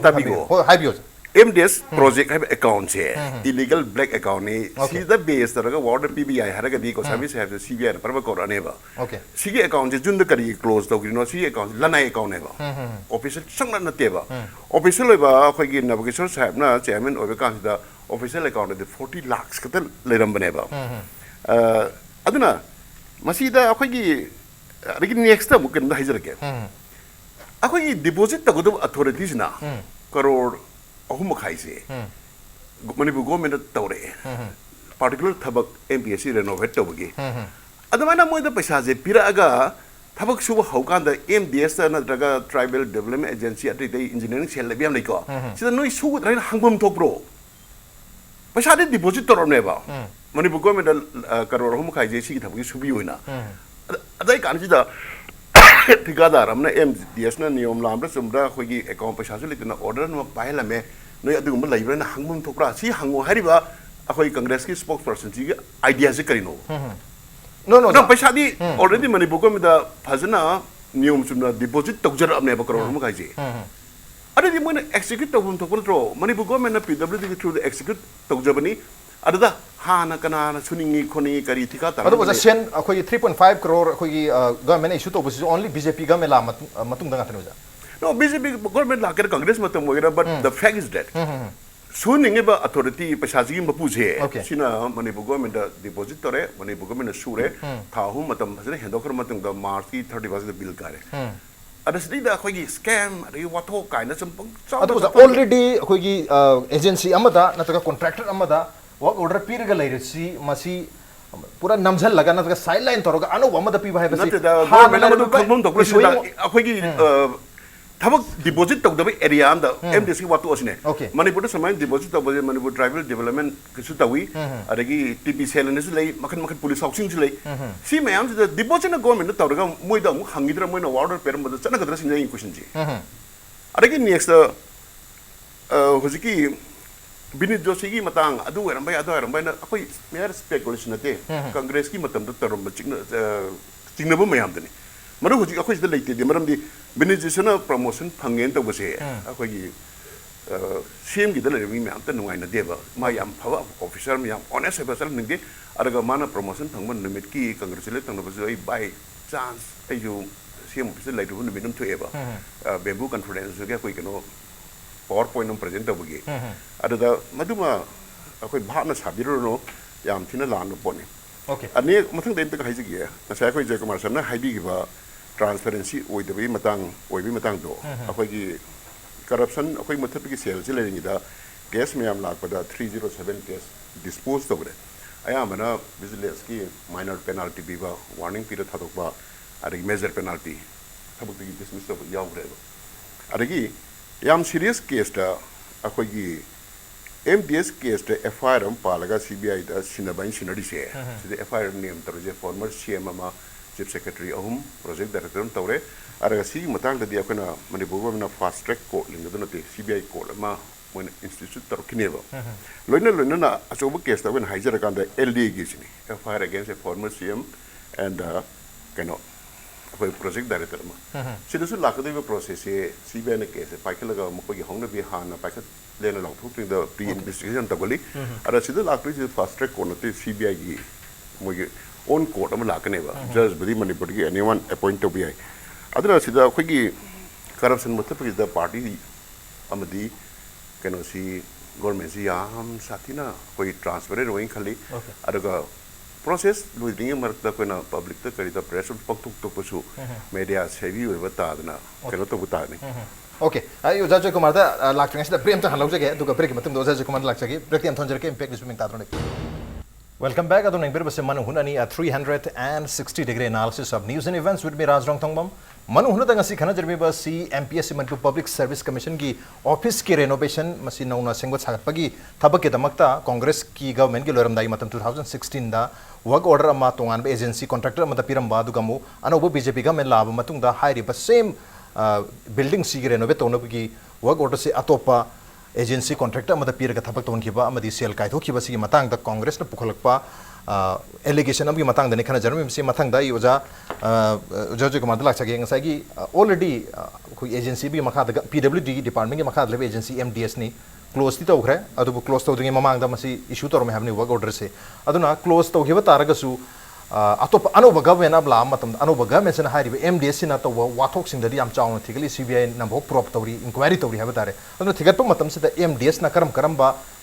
S3: tabigo
S1: habios
S3: MDS project have account se illegal black account ni see the base taraga order PBI haraga di ko service have the CBI na parba kor aneba
S1: okay
S3: sige account je jund kari close to no sige account lanai account neba official sangna na teba official ba khoi gi navigation sahab na chairman obe kan da official account de 40 lakhs ka leram baneba aduna masida khoi gi adigi next ta mukin da haijar ke akhoi deposit ta godu authorities na crore ahum khai se Manipur government tawre particular thabak MPCC renovate tawgi adamana moida paisa je piraga thabak suba haukan da MDS na daga tribal development agency ati dei engineering cell biam nei ko sida noi su rain hangbam tok bro paisa de deposit torom ne ba Manipur government crore ahum khai je si thabak subi hoina adai kan sida ठिकादार हमने MDS ना नियम लामरा सुमरा कोई account पैसा से लेकिन order न पायला में नोई अदुगुम लाइब्रेरी ना हंगमुम थोकरा सी हंगो हरिबा अखोई कांग्रेस की स्पोक्सपर्सन जी आइडिया से करिनो नो ना पैसा दी ऑलरेडी मणिपुर को मिदा फजना नियम सुमरा डिपॉजिट तोजर अपने बकरो हम काजे अरे दी मोने एक्जीक्यूट तोबुम थोकरो मणिपुर गवर्नमेंट ना PWD के थ्रू द एक्जीक्यूट तोजबनी अददा हाना कनाना सुनिंगी खोनी करी थिका ता
S1: अदो सेन अखोई 3.5 crore अखोई गवर्नमेंट इशू तो बस ओनली बीजेपी गवर्नमेंट ला मतुंग दंगा थनुजा
S3: no BJP government la ker congress matam wira but the fact is that suning ba authority pasaji mapu je sina manipur government da deposit tore manipur government sure thahu matam hasne hendokar matam da march 31 da bill kare ada sidi da khoi scam ri watho kaina sampang
S1: adu already khoi agency amada nataka contractor amada work order piraga lairisi masi पूरा नमझल लगा ना तो sideline तोरगा अनु वमदा P भाई बसी
S3: हां मैंने मदु खमम तो प्रसिदा अखोगी थबक deposit तक दबे एरिया अंदा MDS की वातो असने मणिपुर समय डिपॉजिट तक बजे मणिपुर ट्राइबल डेवलपमेंट किसु तवी अरगी TP सेल ने लई मखन मखन पुलिस हाउसिंग लई सी मयाम से डिपॉजिट ना गवर्नमेंट तोरगा मोइदा मु हंगिद्रा मोइना वार्डर पेर मद चना गदरा सिंजा इन क्वेश्चन जी अरगी नेक्स्ट होजिकी बिनित जोशी की मतंग अदु रंबाई ना अखोई मेयर स्पेकुलेशन नते कांग्रेस की मतम तरम चिंगनबो मयाम दनी मरु हुजी अखोई सिदा लेते दे मरम दी बिनित जोशी ना प्रमोशन फंगेन तो बसे अखोई की सीएम की दले मी मयाम त नुंगाई न देबा मा याम फवा ऑफिसर मयाम ऑनेस्ट ऑफिसर निंगे अरगा माना प्रमोशन फंगमन निमित की कांग्रेस ले तंग बसे आई बाय चांस अयु सीएम ऑफिसर लाइटु निमित थोएबा बेम्बू कॉन्फ्रेंस के कोई कनो पावर पॉइंट हम प्रेजेंट तबगे अददा मदुमा अखोई भावना साबिरो याम थिना लान पोने
S1: ओके
S3: अने मथंग देन तक हाइजिगे नसा अखोई जयकुमार सरना हाइबिगिबा ट्रांसपेरेंसी ओइदबे मतंग दो अखोई की करप्शन अखोई मथपि सेल से लेरिंगिदा केस में लापदा 307 केस डिस्पोज तबरे अयामना विजिलेंस की minor penalty Biba warning period थादोबा अरे मेजर पेनल्टी थबुकी डिसमिस तब यावरे अरगी याम सीरियस केस दा अखोई MDS केस दा FIR हम पालगा CBI दा सिनबाइन सिनडी से सिदे FIR नेम तरजे फॉर्मर CM मा चीफ सेक्रेटरी अहुम प्रोजेक्ट डायरेक्टर तवरे अरगा सी मतंग ददी अखना Manipur government fast track court लिंगदनते CBI कोर्ट मा मोन इंस्टीट्यूट तरकिनेबो लोइना ना अचोब केस दा वन हाइजर कांदा LD की सिनी FIR against A farmer CM and canoe कोई प्रोजेक्ट डायरेक्टर मा सिदसु लाकदेबो प्रोसेस से CBI ने केस पाइखलगा मकोगी होंगना बि हाना पाइख लेना लौथुक द प्री इन्वेस्टिगेशन तबली अरा सिद लाकरि फास्ट ट्रैक कोर्ट CBI की मोगी ओन कोर्ट अमा लाकनेबा जज बदी मणिपुर की एनीवन अपॉइंट तो बि आई अदरा सिद अखोगी करप्शन मतपि द पार्टी अमदी कैनो सी गवर्नमेंट सी याम साथिना कोई ट्रांसपेरेंट होई खली अरगा प्रोसेस लुइदिंग मरकता कोना पब्लिक त करिदा प्रेस पक्तुक तोपसु मीडिया सेवी होइबा तादना कैनो तो बुतानी
S1: ओके आयो जाजय कुमार दा लाक्ट्रिंग से प्रेम त हलौजगे दुगा ब्रेक मतम दो जाजय कुमार लाक्सगे ब्रेक तिम थंजर के इम्पैक्ट दिसमिंग तादने वेलकम बैक अदुन इंबर बसे Manu हुननी 360 degree analysis of news and events with me Raj Nongthombam Manu हुन दंग सी खना जरबे बसी MPSC Manipur Public Service Commission की ऑफिस की रेनोवेशन मसी नौना सेंगो सागपगी थबक के दमकता कांग्रेस की गवर्नमेंट की लोरमदाई मतम 2016 दा वर्क ऑर्डर अमा तोंगान एजेंसी कॉन्ट्रैक्टर अमा पिरमबा दुगमु अनोबो बीजेपी गवर्नमेंट लाब मतुंग दा हाइरिबा सेम बिल्डिंग सी की रेनोवेट तोनबगी वर्क ऑर्डर से अतोपा एजेंसी कॉन्ट्रैक्टर अमा पिरगा थबक तोनखिबा अमदी सेल कायथोखिबा सी मतंग दा कांग्रेस न पुखलकपा एलिगेशन अमगी मतंग दने खना जरमी सी मतंग दा योजा जयकुमार लाक्सगे ngसागी ऑलरेडी कोई एजेंसी भी मखा PWD डिपार्टमेंट के मखा लेबे एजेंसी MDS नि क्लोज ती तौखरे अदुबु क्लोज तौदुगे ममांग दा मसी इशू तौर में हमने वर्क ऑर्डर से अदुना क्लोज तौखिबा तारगसु अतोप अनोब गवर्नमेंट अबला मतम अनोब गवर्नमेंट से हारिबे MDS सिना तौ वाथोक सिंग ददी याम चाउन थिगली CBI नंबो प्रोप तौरी इंक्वायरी तौरी हबे तारे अदुना थिगत मतम से MDS ना करम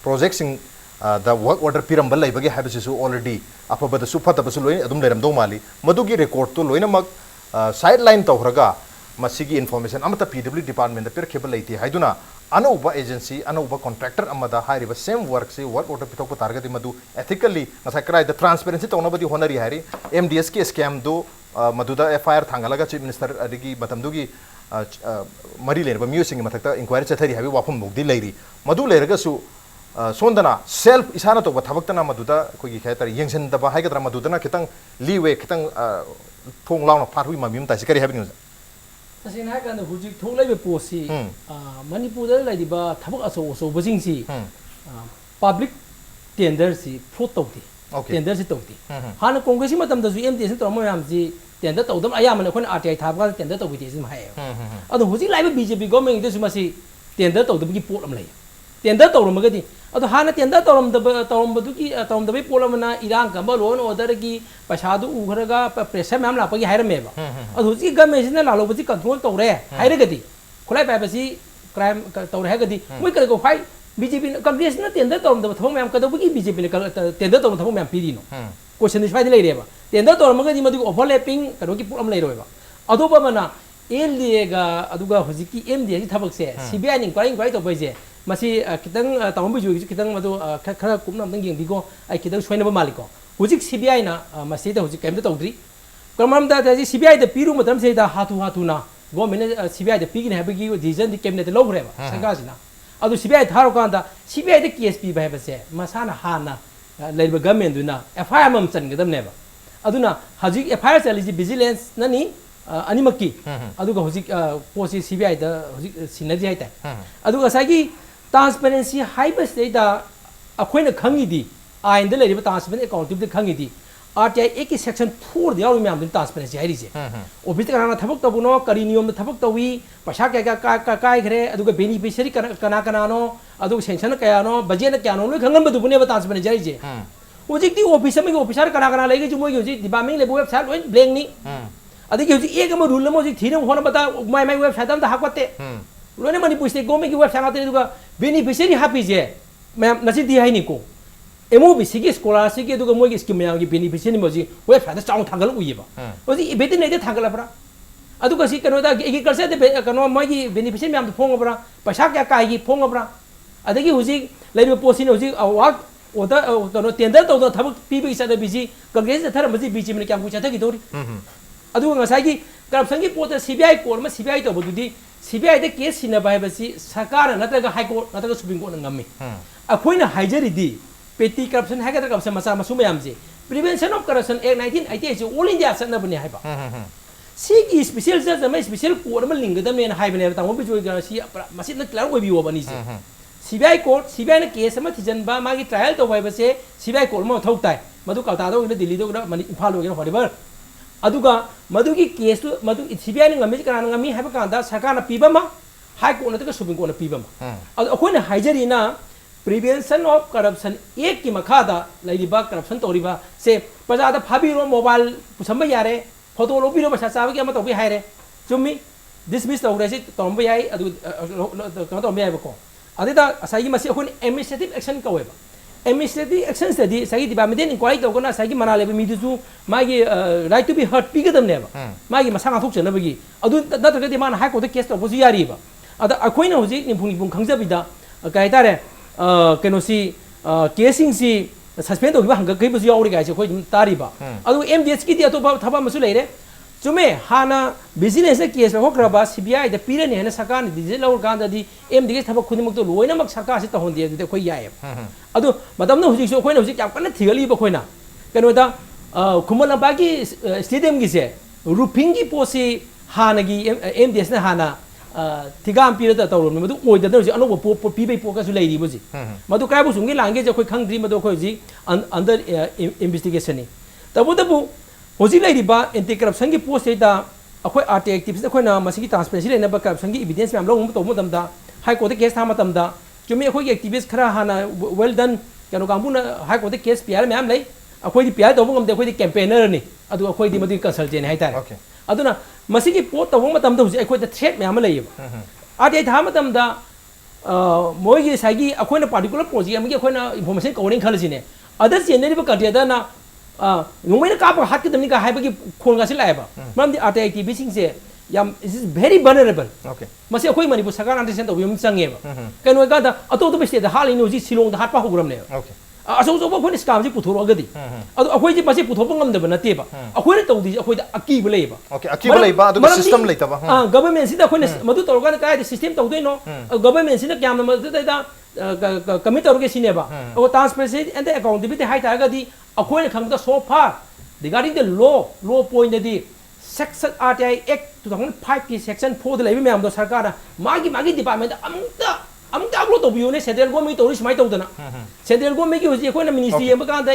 S1: प्रोजेक्ट सिंग द वर्क ऑर्डर पिरम लैबगे हाबसिसु ऑलरेडी अफबदसु फतबसु लोइन अदुम लेरमदो माली मदुगी रिकॉर्ड तो लोइनमक साइड लाइन तौरगा मसिगी इन्फॉर्मेशन अमता PWD डिपार्टमेंट पिरखेब लैते हाइदुना अनौब एजेंसी अनौब कॉन्ट्रैक्टर अमदा हारिबा सेम वर्क से वर्क ऑर्डर पिथोक तारगति मदु एथिकली नसा क्राइ द ट्रांसपेरेंसी तौनबदी होनरी हारि एमडीएस के स्कैम दो मदुदा एफआईआर थांगलगा चीफ मिनिस्टर अदिगी मतमदुगी मरी लेनबा म्यूसिंग मथक्ता इंक्वायरी चथरी हाबि वाफम मुगदी लेरी मदु लेरगसु सोंदना सेल्फ इसाना तो थबक्तना मदुदा कोई खेतर यंगसनदबा हाइगद्रा मदुदना खितंग लीवे खितंग थोंग लाउना फारुई ममिम तासि करी हाबिनु
S4: तसें है कारण हुजिक थोंग लेबे पोसी मणिपुर लाइदिबा थबक असो बजिंगसी पब्लिक टेंडर सी फ्रॉड तौती टेंडर सी तौती हाना कांग्रेस मतम दजु एमटीएस तौम मयाम जी टेंडर तौदम अयामन अखोन आरटीआई थाबगा टेंडर तौबिति जिम हाय अदो हुजिक लाइबे बीजेपी गवर्नमेंट दसु मसी टेंडर तौदबगी पोट अम लay टेंडर तौरमगदी अदो हाना टेंडर तौरमदबी पोलमना इरांग कंबा लोन ऑर्डर की पैसादु उखरगा प्रेशर मैम लापगी हायरमेबा अदो हुजिक गवर्नमेंट ने लालोबजी कंट्रोल तौरे हायरगदी खुलाई पाइबसी क्राइम तौरे हायगदी मोय करगो फाइ बीजेपी कांग्रेस ने टेंडर तौरमदब थबक मैम कदबगी बीजेपी ने टेंडर तौरम थबक मैम पीदिनो क्वेश्चन इस फाइदे लेरेबा टेंडर तौरमगदी मदु ओवरलैपिंग करोगी पुरम लेरोबा अदोबा मना एलडीएगा अदुगा हुजिकी एमडीए की थबक से सीबीआई ने इंक्वायरी तौबैजे मसी खितंग तामबि जुगी खितंग मदु खरा कुमना मंग यंगिको आई खितंग सोइनबा मालिको हुजिक सीबीआई ना मसी द हुजिक केम तौद्री कमम दा सीबीआई द पीरु मतम से दा हाथु ना गवर्नमेंट सीबीआई द पीगिन हैबगी डिसीजन द कैबिनेट लौग्रेबा सरकारसिना अदु सीबीआई थारो कांदा सीबीआई द केस पी बायबसे मसाना हाना लेबा गवर्नमेंट दुना एफआईआर मम चनगदमनेबा अदुना हुजिक एफआईआर चलिजि विजिलेंस ननी अनिमकी अदुगा हुजिक पोसी सीबीआई द हुजिक सिनजी हाइता अदुगा सागी ट्रांसपेरेंसी हाइबसे दा अखोइना खंगिदी आइन द लेरिबा ट्रांसपेरेंसी अकाउंटेबिलिटी खंगिदी आरटीआई ए की सेक्शन 4 दियाव म्याम दिन ट्रांसपेरेंसी हाइरिजे ऑफिस कना थबक तबुनो करी नियम थबक तवी पैसा क्या काय घरे अदुगा बेनिफिशियरी कना अदुगा सेंक्शन कयानो बजेट क्यानो लोय खंगन बदुबने ट्रांसपेरेंसी हाइरिजे होजिक दी ऑफिस में ऑफिसर कना लेगे जो मोय होजिक डिपार्टमेंट लेबो वेबसाइट लोय ब्लैंक नी अदुगी होजिक एक अमा रूल अमा होजिक थिरम होना बता माय वेबसाइट अम हाकते लोने मणिपुर स्टेट गवर्नमेंट की वेबसाइट आते दुगा बेनिफिशियरी हापीजे मैम नसी दी हाइनी को एमओबीसी की स्कॉलरशिप की दुगा मोगी स्कीम मैम की बेनिफिशियरी मोजी वेबसाइट चाउ थागल उइबा ओजी बेति नेदे थागल परा अदुगा सी कनो दा एग्रीकल्चर दे कनो मोगी बेनिफिशियरी मैम फोंगबरा पैसा क्या काई फोंगबरा अदगी हुजी लेबे पोसिन हुजी अवार्ड ओदा कनो टेंडर तो थबक पीबी सदा बिजी कांग्रेस थर मजी बीची में क्या कुछ थगी दोरी अदुगा ngसागी करप्शन की पोत सीबीआई कोर्ट में सीबीआई तो बदुदी सीबीआई द केस सिना बायबसी सरकार नत्रगा हाई कोर्ट नत्रगा सुप्रीम कोर्ट ngami अखोइना हाइजरिदी पेटी करप्शन हाइगदर करप्शन मसा मसु मयामजे प्रिवेंशन ऑफ करप्शन एक्ट 1988 से ऑल इंडिया सनबने हाइबा सी की स्पेशल जज में स्पेशल कोर्ट में लिंगदम ने हाइबने तामो बिजोय ग सी मसिन क्लियर ओबी ओबनी से सीबीआई कोर्ट सीबीआई ने केस में थिजनबा मागी ट्रायल तो बायबसे सीबीआई कोर्ट में थौताय मधु कलता दो दिल्ली दो मनी इम्फाल वगैरह हरिबर अदुगा मधुगी केस मधु सीबीआई ने ngami kana ngami haiba kanda sarkar na pibama high court na supreme court na pibama adu akhoi na haijari na prevention of corruption ek ki makhada laiba corruption toriba se pajada phabiro mobile pusamba yare photo lobiro basa chabi ama tobi haire chumi dismiss tawre se tomba yai adu kama tomba yai bako adida asai masi akhoi administrative action kaweba administrative action study sagi department inquiry tawgona sagi manale be midu magi right to be heard pigadam neba magi masanga thok chena bagi adu natraga de man high court case to bosu yari ba ada akhoina hoji niphung khangjabida kai tare kenosi casing si suspend ogiba hanga kai bosu yauri gai se khoi tari ba adu mdh ki di atoba thaba masu leire चुमे हाना business case होख्रबा CBI the पीरने हना सरकार ने digital लौर गांदा दी MD के थबक खुनिमक तो लोइनमक सरकार से तहोंदे दे खोय याय अदु मतमनो हुजिक सो खोयना हुजिक याकन थिगली बा खोयना कनोदा खुमलंबा की स्टेडियम की से रूफिंग की पोसी हाना की एमडीएस ने हाना थिगाम पीरद तौरम मदु ओइदन हुजिक अनोबो पीबे पोका सु लेरी बुजी मदु कायबु सुंगी लांगे जे खोय खंगद्री मदु खोय जी अंडर इन्वेस्टिगेशन नि तबु होजी लेरिबा एंटी करप्शन की पोस्ट एदा अखोय आरटीआई एक्टिविस्ट अखोयना मसिगी ट्रांसपेरेंसी लेनबा करप्शन की एविडेंस मैम लोंग तो मतमदा हाई कोर्ट केस था मतमदा चुमे अखोय एक्टिविस्ट खरा हाना वेल डन कनो कांबुना हाई कोर्ट केस पीआर मैम ले अखोय दी पीआर तो गमदे अखोय दी कैंपेनर नि अदु अखोय दी मदि कंसल्टेंट हाइता अदुना मसिगी पोस्ट तो मतमदा होजी अखोय द थ्रेट मैम लेयब आरटीआई था मतमदा मोयगी सागी अखोयना पार्टिकुलर प्रोजेक्ट अमगी अखोयना इंफॉर्मेशन कवरिंग खलसिने अदर जेनरिबा कंट्रीदा ना नोंमैना काप हात के दमनी का हाइबगी खोंगा से लायबा मरमदि आरटीआई एक्टिविस्ट से yam is very vulnerable
S1: Okay.
S4: masi akoi Manipur sarkar understand to yum change ba kai no ga da ato to state da hali no ji silong da hat pa hogram ne
S1: Okay.
S4: aso so ba khoi scam ji puthoro ga di ado akoi ji masi puthoro ngam da ba na te ba akoi ne to di akoi da aki ba le ba
S1: Okay. Aki ba le ba adu system le ta ba.
S4: Government si da khoi ne madu to ga ka system to do no government si na kyam na madu da commit to ge si ne ba o transparency and accountability hai ta ga di akoi ne khang da so far regarding the law point the section RTI Act 2005 ki section 4 the lebi me amdo sarkar magi department amta aglo to biu ne central government to rismai to dana central government ki hoji ko na ministry em ka da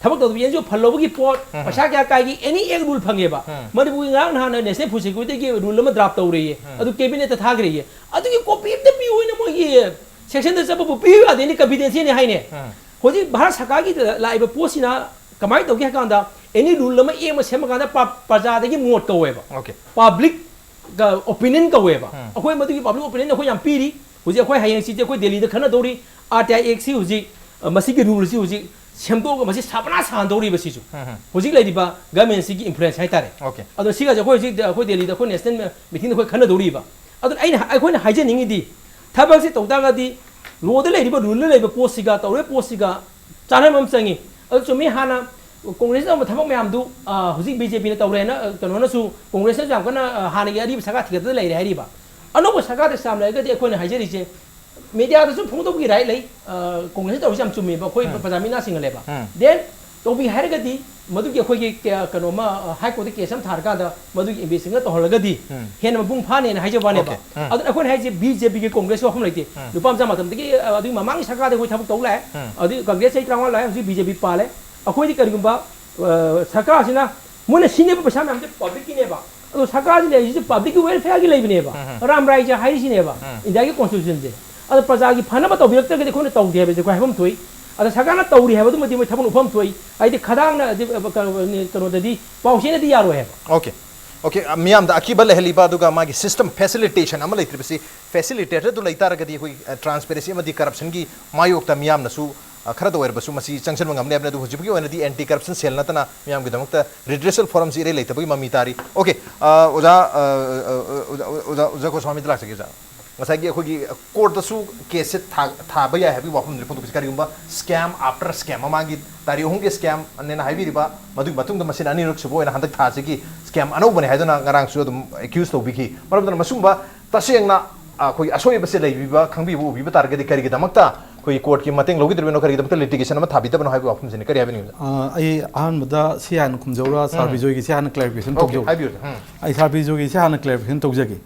S4: thabak to bi enjo phallo gi port pasha kya kai gi any ek rule phange ba Manipur ngang na national food security ki rule ma draft to ri adu cabinet ta thag ri adu ki copy de biu ne mo gi section da sabu biu ade ni confidence ne hai ne hoji bharat sarkar gi lai ba posina kamai to gi ka da any rule lama e ma sem ka da praja da gi mot ka weba
S1: Okay.
S4: public ga opinion ka weba akoi ma du public opinion akoi yam piri huji akoi hayang si akoi delhi da khana dori RTI Act si huji masi gi rule si huji sem to ga masi sabna san dori ba si ju huji lai di ba government si gi influence hai tare
S1: Okay.
S4: ado si ga akoi si akoi delhi da akoi national meeting da akoi khana dori ba ado ai na akoi na haje ningi di thabak si to da ga di lo da lai di ba rule lai ba post si ga to re post si ga chana mam sangi ado chumi hana Congress na thabak mayam du huji BJP na tawre na kano na su Congress na jam kana hana gi ari saka thik da lai rai ri ba ano ba saka de sam lai ga de khoi na haje ri che media da su phung to gi rai lai Congress ta jam chumi ba khoi pajami na sing le ba then to bi har ga di madu gi khoi gi kano ma high court case am thar ka da madu gi investigation to hol ga di hen ma bung pha ne na haje ba ne ba adu khoi haje BJP gi Congress ko hom lai te lupam jam matam gi adu mamang saka de khoi thabak to lai adu Congress sai trawa lai huji BJP pa le akoi di karigumba sarkar sina mona sine ba sam amte public ki ne ba ado sarkar ji le ji public welfare gi lebi ne ba ram rai ja hai sine ba india gi constitution de ado praja gi phana ba to birak ta gi khone to de be ko habam thoi ado sarkar na tawri ha ba du mati mai thabun upam thoi ai di khadang na kano da di pawshe na di yaro he
S1: Okay. Okay. Miyam da akiba le heliba duga magi system facilitation amal itri bisi facilitator du laita ra gadi hui transparency amadi corruption gi mayok ta miyam na su khara do erba su masi changchen mangam ne abne du hoji gi di anti corruption cell na tana miyam gi damak ta redressal forum si re laita bagi mami tari. Okay. Oza Goswami dlak sagi ja ngasai gi khoi gi court da su case tha ba ya habi wapum report bisi kari gumba scam after scam amagi tari hong ge scam ne na habi riba madu batung da masin ani ruk subo ena handak tha sigi scam ano bane haidona ngarang su dum accused to biki maram da masumba taseng na khoi asoi ba se lai biba khangbi bu biba tar ge kari gi damakta khoi court ki mateng logi dirbe no kari gi damakta litigation ma thabi da bano habi wapum sine kari habi ni
S2: ai an mada sian kumjora sar Bijoy gi sian clarification to jo
S1: habi
S2: ai sar Bijoy gi sian clarification to jagi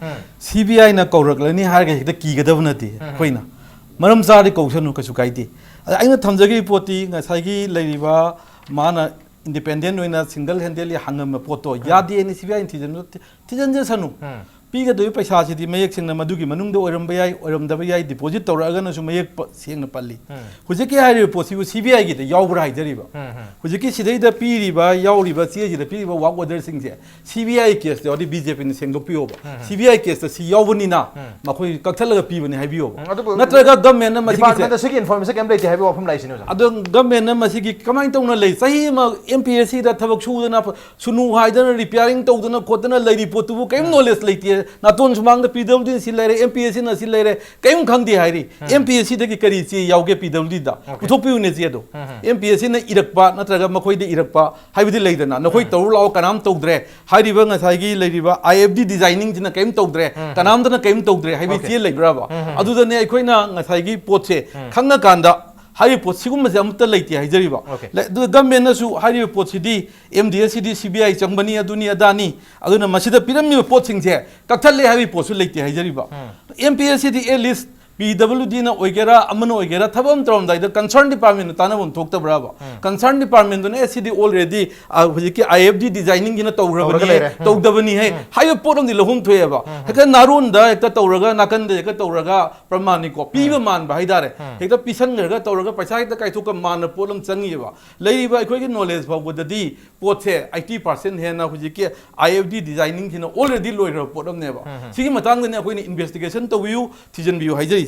S2: CBI na kaurak lani har ga hekta ki gadab nati khoina maram sari kausanu kasu kaiti aina thamjagi poti ngasai gi leiriba mana independent oina single handedly hangam poto yadi ni CBI tijan sanu piga do paisa si di mayek sing na madugi manung do oram bayai deposit tawra na su mayek sing na palli hujiki hari posi CBI gi de yawbra haidari ba hujiki sidai da piri ba yawri ba si ji da piri ba work order sing je CBI case de BJP ni sing do pio ba CBI case da si yawbuni na ma khoi kakthal ga pi bani haibio natraga government na masi
S1: department da sigi information kam lei habi wapum lai sine
S2: ado government na masi gi kamai tawna lei sahi ma MPCC da thabak su na sunu haidana repairing tawdana khotana lei report bu kaim knowledge leiti naton sumang da PWD si lere MPCC na si lere kaim khangdi hairi MPCC da ki kari chi yauge PWD da uthopiu ne je do MPCC na irakpa natraga makhoi de irakpa haibidi leidana na khoi tawru lao kanam tawdre hairi ba ngasai gi leiriba IFD designing jina kaim tawdre kanam da na kaim tawdre haibi chi leibra ba adu da ne khoi na ngasai gi potse khangna kanda hari pot sigum ma jamta leiti haijari ba du government na su hari pot sidi MDSCD CBI changbani aduni adani aduna masida pirammi pot singje kakthale hari pot su leiti haijari ba MPSCD a list PWD na oigera amano oigera thabam trom dai the concerned department tana bon thokta braba concerned department ne SCD already hujiki IFD designing gina tawrabani tawdabani hai hayo porom di lohum thoyeba heka narun da ekta tawraga nakan de ekta tawraga pramani ko piba man ba haidare ekta pisan ga tawraga paisa ekta kaithuka man polom changiba leiba ekhoi gi knowledge ba bodadi potse 80% hena hujiki IFD designing gina already loira porom neba sigi matang ne ekhoi investigation to view thijan view haijai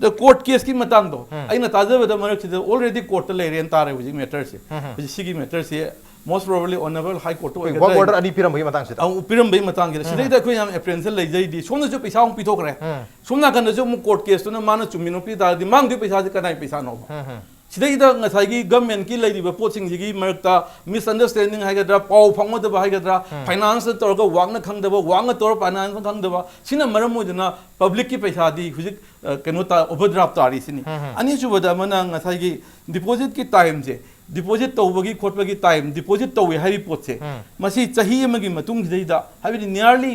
S2: the court case ki matang do aina taja bada marak se already court le ren tare huji matter se huji sigi matter se most probably honorable high court
S1: work order ani piram bhi matang sida
S2: piram bhi matang gida sidai da khoi yam apprehension lei jai di somna jo paisa ong pitok re somna kan jo mu court case to na mana chumino pi da di mang di paisa kanai paisa no sidai da ngasai gi government ki lei di ba pot sing gi marakta misunderstanding hai gadra pau phangma da hai gadra finance tor ga wang na khang da ba wang tor finance khang da ba sina maram mo jana public ki paisa di hujik keno ta overdraft tari sini ani chu bada mana ngasai gi deposit ki time je deposit tawbagi khotbagi time deposit tawi hari potse masi chahi amagi matung deida habi nearly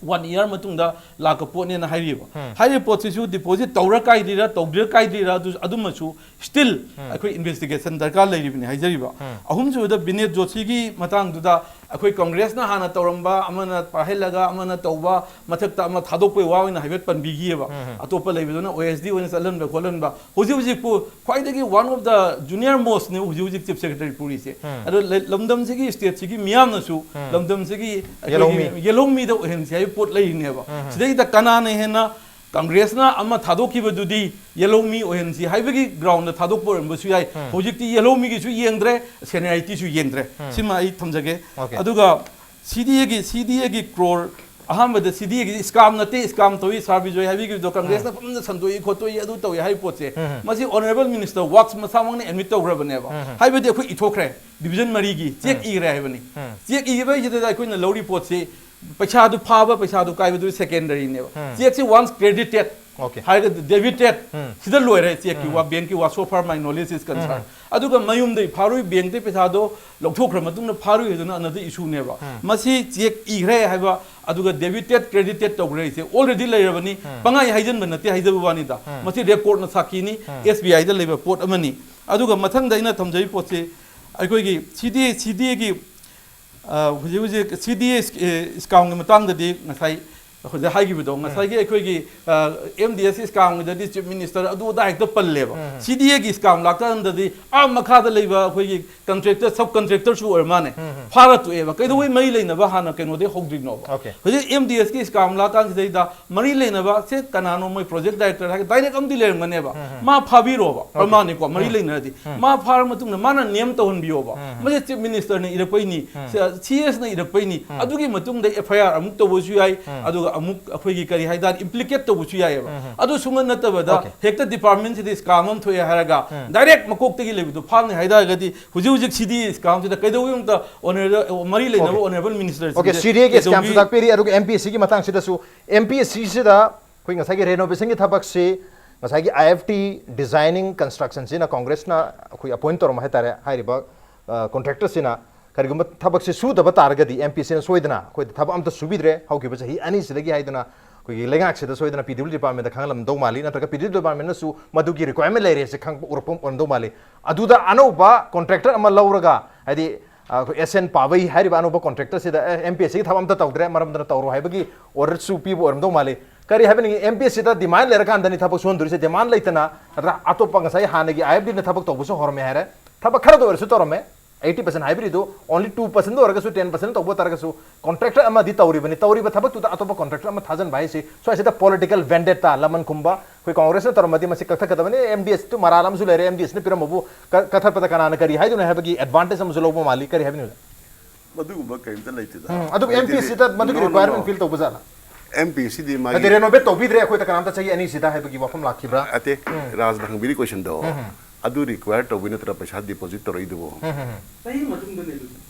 S2: 1 year matung da laka potne na hari ba hari potse su deposit tawra kai dira tawdra kai dira adum su still akoi investigation darkar lai ribni haijari ba ahum su da binet joshi gi matang du da akoi congress na hana tawramba amana pahelaga amana tawba mathakta ama thadok pe wawina haibet pan bigi ba atopa lai bidona OSD wona salan ba kholan ba huji pu khwai dagi one of the junior most ne huji chief secretary puri se ado lamdam se gi state se gi miyam na su lamdam se gi yellow me da hen se pot lai ne ba sidai da kana ne hena congress na ama thadok ki badudi yellow me hen si haibagi ground da thadok por ba su yai huji ti yellow me gi su yengdre seniority su yengdre sima ai thamjage aduga CDA gi crore aham da CDA gi scam na te scam toi Bijoy habi gi do congress na pamna sandoi khotoi adu toi hai potse masi honorable minister works ma samang ne admit to grabane ba habi de khoi ithokre division mari gi check i re habani check i ba jide da khoi na lori potse paisa du phaba paisa du kai du secondary ne ba check si once credited high debited sida loire check ki wa bank ki wa so far my knowledge is concerned aduga mayum dei pharui bank de paisa do lokthokra matung na pharui heduna another issue ne ba masi check i re haiba aduga debited credited to grei se already lairabani pangai haijan ban nati haijabu bani da masi record na saki ni SBI da leba port amani aduga mathang da ina thamjai pot se aikoi gi CDA gi huji CDA scam gi matang da di ngasai khoja hai gi bido ngasai gi aikoi gi MDS scam gi da di chief minister adu da hekta palle ba CDA gi scam lakta da di makha da leba khoi gi contractor sub contractor su ormane pharat e ba kai do mai leina ba hana keno de hogdri no ba hoje MDS ki scam la kan sei da mari leina ba se kanano moi project director ha direct am di le ngane ba ma phabi ro ba permane ko mari leina di ma phar matung na mana niyam to hon biyo ba ma chief minister ne ira pai ni CS na ira pai ni adu gi matung de FIR amuk to bo su yai adu amuk akhoi gi kari haidar implicate to bu su yai ba adu sungan na ta ba da hekta department se scam am thoya haraga direct makok te gi le du phal ne haidar ga di huji CD scam se da kai do yum ta mari leina ba honorable minister
S1: CDA ke scam su dak peri adu MPC gi matang sida su MPCC se da khoi ngasai gi renovation gi thabak se ngasai gi IFT designing construction se na congress na khoi appoint tor ma hetare hairiba contractor se na karigum thabak se su da ba tar ga di MPC na soidana khoi thabam ta subidre hau gi ba hi ani se gi haidana khoi lengak se da soidana PW department da khanglam do mali na ta PW department na su madu gi requirement lai re se khang urpum on do mali adu da anoba contractor ama lauraga hadi SN Pawai Hariba Anoba contractor said MPC Thamam the Tautre, Maram the Tauro Habagi, or Supi or Domali. Kari happening MPC that demand Lerakan than Taposun, there is a demand later, Atopangasai Hanagi, I have been a Tapakobuso Hormere, Tabakardo or Sutorome, 80% hybrid, only 2% or 10% of what Argasu, contractor Amadita or even Tauri, but Tabak to the Atopa contractor, 1,000 by so I said a political vendetta, Laman Kumba, who Congress Tormadi Masika, MDS to Maralam Zulere, MDS Nipiramu, Katapakana, I don't have a advantage of Zulobo Mali, Kari Havenu.
S3: Maduba came the latest.
S1: MPC that Madu requirement field of Bazana.
S3: MPC the
S1: Magi renovate to be there with the Kanata any sita have given from Lakibra.
S3: I think Raz Bahambiri question though. Adu required to win a paisa deposit or idu.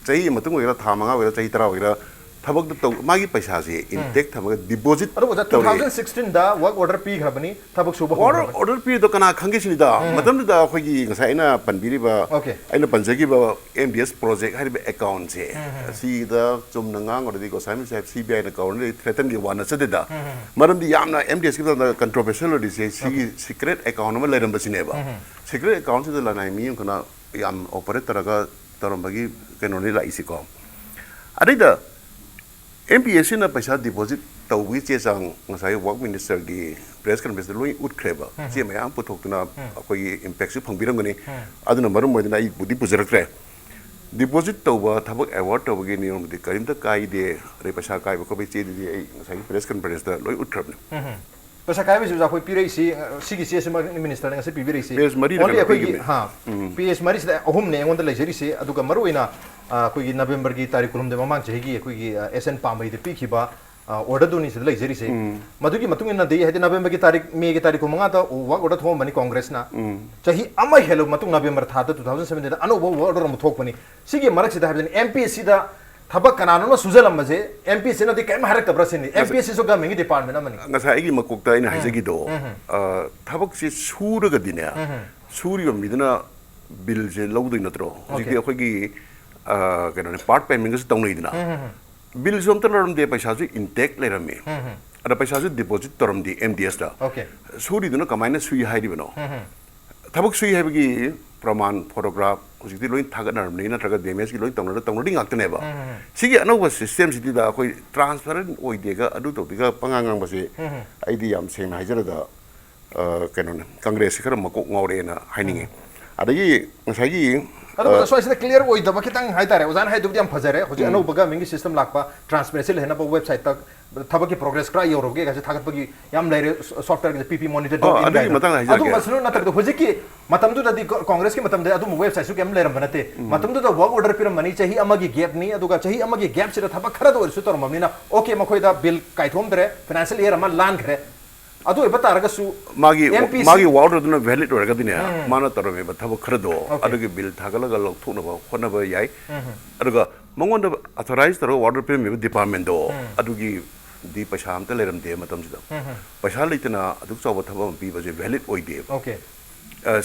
S3: Say Matung with a Tamanga with a Taitra with a Tabak the Magi Paisasi in take deposit.
S1: 2016 the work order P Habani, Tabak Super
S3: order P the Kana Kangishida, Madame the Hogi, Saina, Panbiriba, and the Panjagiba MDS project had accounts. See the Jumnang or the Goswami have CBI account, they threatened the one as a data. Madame the Yamna MDS given the controversial disease, secret account of Ledam Basineva. Secret account is the Lanami, Kana Yam operator Tarambagi Canonilla Isico. I did the MPC na paisa deposit tawgi che sang ngasai work minister gi press conference loi ut kreba che mayam puthok tuna akoi impact su phangbiram gani aduna marum modina I budi pujarakre deposit tawba thabak award tawgi niyom de karim ta kai de re paisa kai ko be che di ngasai press conference da loi ut krabne
S1: पैसा काय भी जो कोई पीरे सी की CS minister ने से PB से
S3: PS मरी
S1: ओनली
S3: लगा
S1: कोई
S3: पीगी
S1: हां PS मरी से अहुम ने ओंद लेजरी से अदुगा मरुइना कोई नवंबर की तारीख कुरुम दे ममांग चहेगी कोई एसएन पामई दे पीखिबा ऑर्डर दुनी से लेजरी से मधुकी मतुंग इन दे है नवंबर की तारीख मे की तारीख को मंगा तो वर्क ऑर्डर थो बनी कांग्रेस ना चाही अमा हेलो मतुंग नवंबर था 2017 दा अनो वर्क ऑर्डर म थोक बनी सिगे मरक से दा एमपीएससी दा थबक कनानो सुजलम मजे एमपीएससी नदी कैम हरक तब्रसिनी एमपीएससी सो गवर्नमेंट डिपार्टमेंट मनी
S3: ngasa मकुकता इन हाइजगी दो थबक से सूरग दिने सूर्य मिदना बिल से लौदो नत्रो जिके अखोगी कनो पार्ट पेमेंट से तौन दिना बिल जोम तलरम दे पैसा जो इंटेक लेरमे अदा पैसा जो डिपॉजिट तरम दी एमडीएस दा सूरी दुना कमाइना सुई हाइदि बनो थबक सुई हाइबगी प्रमाण फोटोग्राफ हुजिति लोइन थागनरमनि नत्रगा डैमेज की लोइन तौनदि गाक्तनेबा सिगी अनौबा सिस्टम सिदिदा अखोई ट्रांसपेरेंट ओइदेगा अदु तौदिगा पंगांगांग बसे आइदि याम सेंना हाइजरदा कनो कांग्रेस खर मको ngौरेना हाइनिंगे अदगी ngसागी
S1: अदु सोइसे क्लियर ओइदबा खितंग हाइतारे ओजान हाइदुबदि हम फजरे होजि अनौबगा मिंगी सिस्टम लाखपा ट्रांसपेरेंसी लेना वेबसाइट तक थबक की प्रोग्रेस क्रा योरोगे गासे थागतबगी याम लेरे सॉफ्टवेयर के पीपी मॉनिटर डॉट इन अदु मसनु नतक होजि की मतमदु ददि कांग्रेस के मतमदे अदु वेबसाइट सु केम लेरम बनते मतमदु द वर्क ऑर्डर पिरम मनी चाही अमगी गैप नी अदुगा चाही अमगी गैप सिदा थबक खरद ओरसु तरममिना ओके मखोइदा बिल काइथोमदरे फाइनेंशियल ईयर अमा लान खरे अदु एबतारगसु
S3: मागी वार्डर दुना वैलिड ओरगा दिने माना तरमे थबक खरदो अदुगी बिल थागलगा लौथुनबा खोनबा याय अदुगा मंगोंद ऑथराइज तरो वार्डर पिरम डिपार्टमेंट दो अदुगी दी पैसा हमते लेरम दे मतम सिदा पैसा लेतना अदुक चौब थबम पी बजे वैलिड ओइदे ओके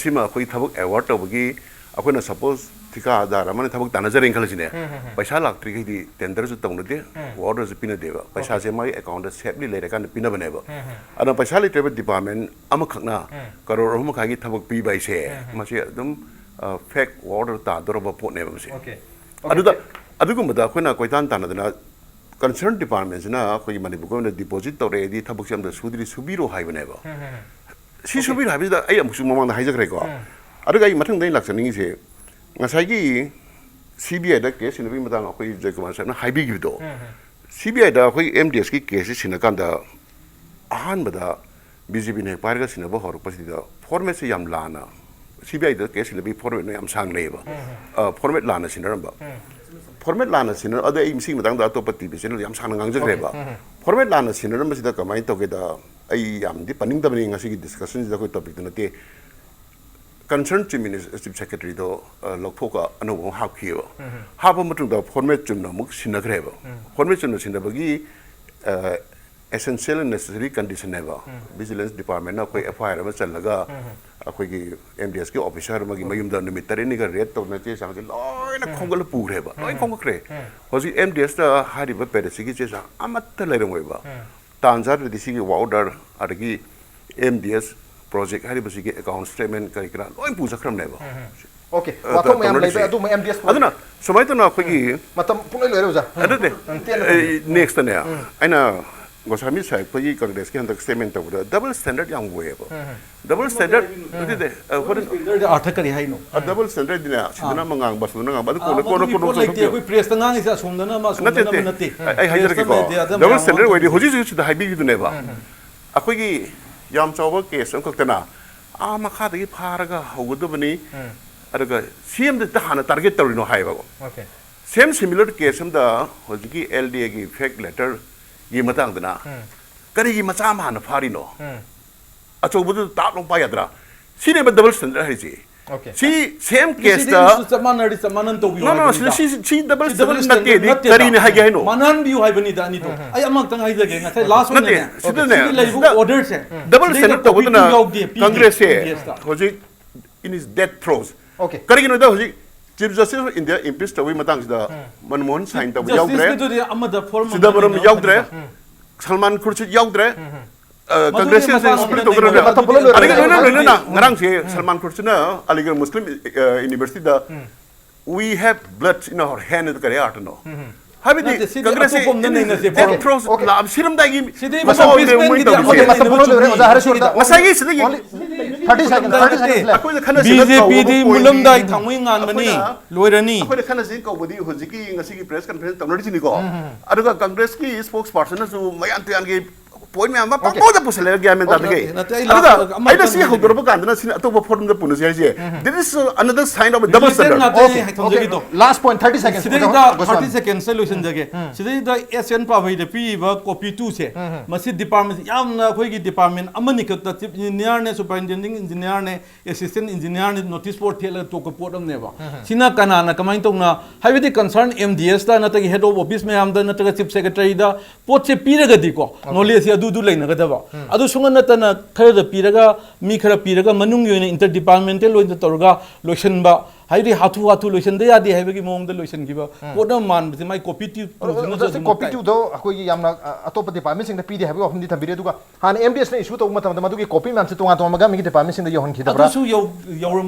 S3: सिमा कोई थबक अवार्ड तबगी अखोना सपोज थिका आधार माने थबक तानजरें खलजिने पैसा लाक्ट्री की टेंडर जो तंगदे वार्डर जो पिना देबा पैसा से माई अकाउंट सेफली लेरे कान पिना बनेबा अना पैसा लेते डिपार्टमेंट अम खकना करोड़ हम खागी थबक पी बाइसे मासे एकदम फेक वार्डर ता दरबा पोनेबा मसे ओके अदुदा अदुगुमदा अखोना कोइतान तानदना कंसर्न डिपार्टमेंट ना कोई मणिपुर में डिपॉजिट तौरे दी थबक से हमदा सुदरी सुबीरो हाइबनेबा सी सुबीरो हाइबदा आई अमुसु ममांग हाइजखरेको अदुगा आई मथंग दै लाक्सनिंग से ngसागी सीबीआई दा केस सिनबी मदांग अखोई जयकुमार साहब ना हाइबिगिदो सीबीआई दा अखोई एमडीएस की केस सिनकांदा आहान बदा बीजेपी ने पारगा सिनबो हरपसिदा फॉर्मेट से याम लाना सीबीआई दा केस सिनबी फॉर्मेट ने याम सांग नेबा फॉर्मेट लाना सिनरबा फॉर्मेट लाना सिनर अदे इमसी मदांग दा तो पति बिसिन याम सांग गांगजरेबा फॉर्मेट लाना सिनर मसिदा कमाई तोगेदा आई याम दि पनिंग तबनी ngasi डिस्कशन दा कोई टॉपिक नते concern chief minister chief secretary दो लौथोका अनुभव हाखियो हाबो मतुंदा फॉर्मेट चुमना मुक सिनग्रेबा फॉर्मेट चुमना सिनबगी एसेंशियल नेसेसरी कंडीशन नेबा विजिलेंस डिपार्टमेंट ना कोई एफआईआर में चलगा अखोगी एमडीएस के ऑफिसर मगी मयुमदा निमित तरेनी का रेड तो नचे सांगे लोइना खोंगल पुग्रेबा लोइन खोंगख्रे होजि एमडीएस दा हारिबा पेरेसिगी चेसा अमत्त लेरमोइबा तांजार दिसिगी वाउडर अदगी एमडीएस प्रोजेक्ट हारिबसी के अकाउंट स्टेटमेंट करिकरा लोइन पुजखरम नेबा
S1: ओके वाथो मयाम लेबे अदु एमडीएस
S3: अदुना समाइतो ना अखोगी
S1: मतम पुनै लोइरो जा
S3: अदुते नेक्स्ट ने आइना गोसामी साहब कोई कांग्रेस के अंदर स्टेटमेंट तब डबल स्टैंडर्ड याम वेबो डबल स्टैंडर्ड दे
S2: स्टैंडर्ड अर्थ करी हाइनो
S3: डबल स्टैंडर्ड दिना सिदना मंगांग बसुना गांग बद कोन
S2: लेते कोई प्रेस तंगांग इसा सोमदना मा सोमदना नते
S3: आई हाइजर के को डबल स्टैंडर्ड वेदी होजि जुदा हाइबी दुनेबा अखोगी याम चावबा केस अंकतना आ मखादगी फारगा हौगदबनी अदगा सीएम द हाना टारगेट तरिनो हाइबागो ओके सेम सिमिलर केस हम द होजि एलडीए की फेक लेटर ये मतंगदना करी की मचा मान फारिनो अचोबदु ताप लो पायद्रा सीने डबल स्टैंडर्ड हाइजी ओके सी सेम केस दा
S2: समानन तो बियो
S3: नो सी डबल स्टैंडर्ड नते दी करी ने हागे हाइनो
S2: मानन बियो हाइबनी दा नि तो आई अमक तंग हाइजगे ngasai लास्ट वन ने
S3: सिदने
S2: लाइबु ऑर्डर से
S3: डबल स्टैंडर्ड तो बदना कांग्रेस से होजि in is death throes okay करी नो दा होजि chief justice of India impeach तवी मतंग दा मनमोहन साइन तब याउद्रे सिदाबरम याउद्रे सलमान खुर्शीद याउद्रे कांग्रेस से स्प्लिट होकर अरे ना ngarang से सलमान खुर्शीद ना अलीगढ़ मुस्लिम यूनिवर्सिटी दा we have blood in our hand करे आठ नो हाबिदी कांग्रेस से डेथ थ्रोज लाभ सिरम दागी
S1: मसा हरेश्वर
S3: मसागी सिदगी
S1: 30 सेकंड
S3: अखोय खना
S2: बीजेपी दी मुलम दाई थांगुई गान मनी लोइरनी
S3: अखोय खना से कौबदी होजिकी ngasi की प्रेस कॉन्फ्रेंस तमनडी सिनी को अदुगा कांग्रेस की स्पोक्स पर्सन जो मयान त्यान के point me ama pa mo da pusale gya men da ge ada si hodur ba kan na sin ato ba forum da punu se je this is another sign of a double standard.
S1: Last point 30 seconds.
S2: Sidai da 30 seconds solution jage sidai da Asian Pavai da pi ba copy 2 se masi department yamna khoi gi department amani ka ta chief engineer ne superintending engineer ne assistant engineer ne notice board thela to ko pot am ne ba sina kana na kamai tong na haibidi concern MDS da na ta head of office me am da na ta chief secretary da pot se pi raga di ko knowledge ya du leina ga da ba adu sunga na ta na khara da pi raga mi khara pi raga manung yo ne interdepartmental lo da torga lotion ba हाइदे हाथु हाथु lotion दे यादी है बेगी मोंग दे lotion की बा कोना मान बसे माई कॉपी टी
S1: कॉपी टी दो कोई यामना अतोप डिपार्टमेंट सिंग द पीडी है बेगी दी थबिरे दुगा हान एमडीएस ने इशू तो मत मत मदुगी कॉपी मैम से तो तो मगा मिगी डिपार्टमेंट सिंग द योहन की दबरा
S2: अदुसु यो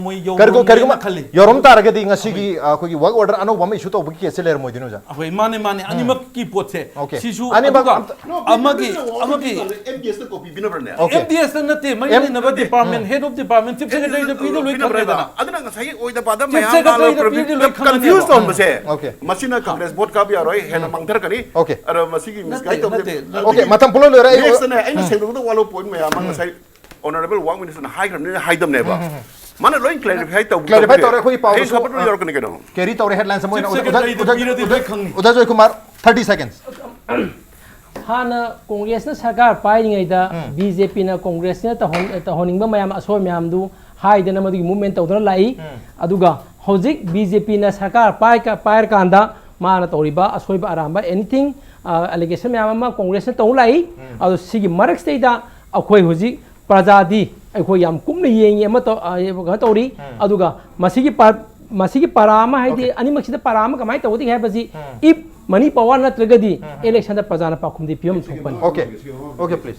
S2: मोय यो
S1: करगो खाली योरम तारगे दी ngasi gi कोई वर्क ऑर्डर अनो बम इशू तो बगी केसे लेर मोय दिनो जा
S2: होय माने माने अनिमक की पोत से सिसु
S3: अमगी एमडीएस ने कॉपी बिना बरने
S2: एमडीएस ने नते मई ने नब department head of department chief secretary द पीडी लोय खबरेदा
S3: अदना ngasi ओय द पादा मैं confused on बसे मशीना कांग्रेस बोर्ड का भी आ रहा है ना मंगतर करी अरे मशी की मिसगाइड तो
S1: ओके मतम पुलो ले रहा है
S3: नेक्स्ट ने आई से तो वालो पॉइंट में मंग साइ ऑनरेबल वांग मिनिस्टर हाई करने हाई दम ने बा माने लोइन क्लैरिफाई तो
S1: कोई पावर
S3: सो खबर yor कने केनो
S1: कैरी तौरे हेडलाइंस मोय उधर जयकुमार 30 सेकंड्स
S4: हाना कांग्रेस ना सरकार पाइंगै दा बीजेपी ना कांग्रेस ने तहोनिंग मयाम असोय मयाम दु हाई देना मदुगी मूवमेंट तौदर लाई अदुगा हौजिक बीजेपी ना सरकार पायर कांदा माना तौरिबा असोयबा अरामबा एनीथिंग एलिगेशन मयाम कांग्रेस ने तौ लाई अदु सिगी मरक स्टेदा अखोय हौजिक प्रजादी अखोय याम कुमने येंगे म तो तौरी अदुगा मसिगी परामा हाइदि अनिमक्सिदा परामा कमाय तौदी है बजी इफ मनी पावर नत्रगदी इलेक्शन दा प्रजाना पाखुमदी पियम थोपन
S1: ओके प्लीज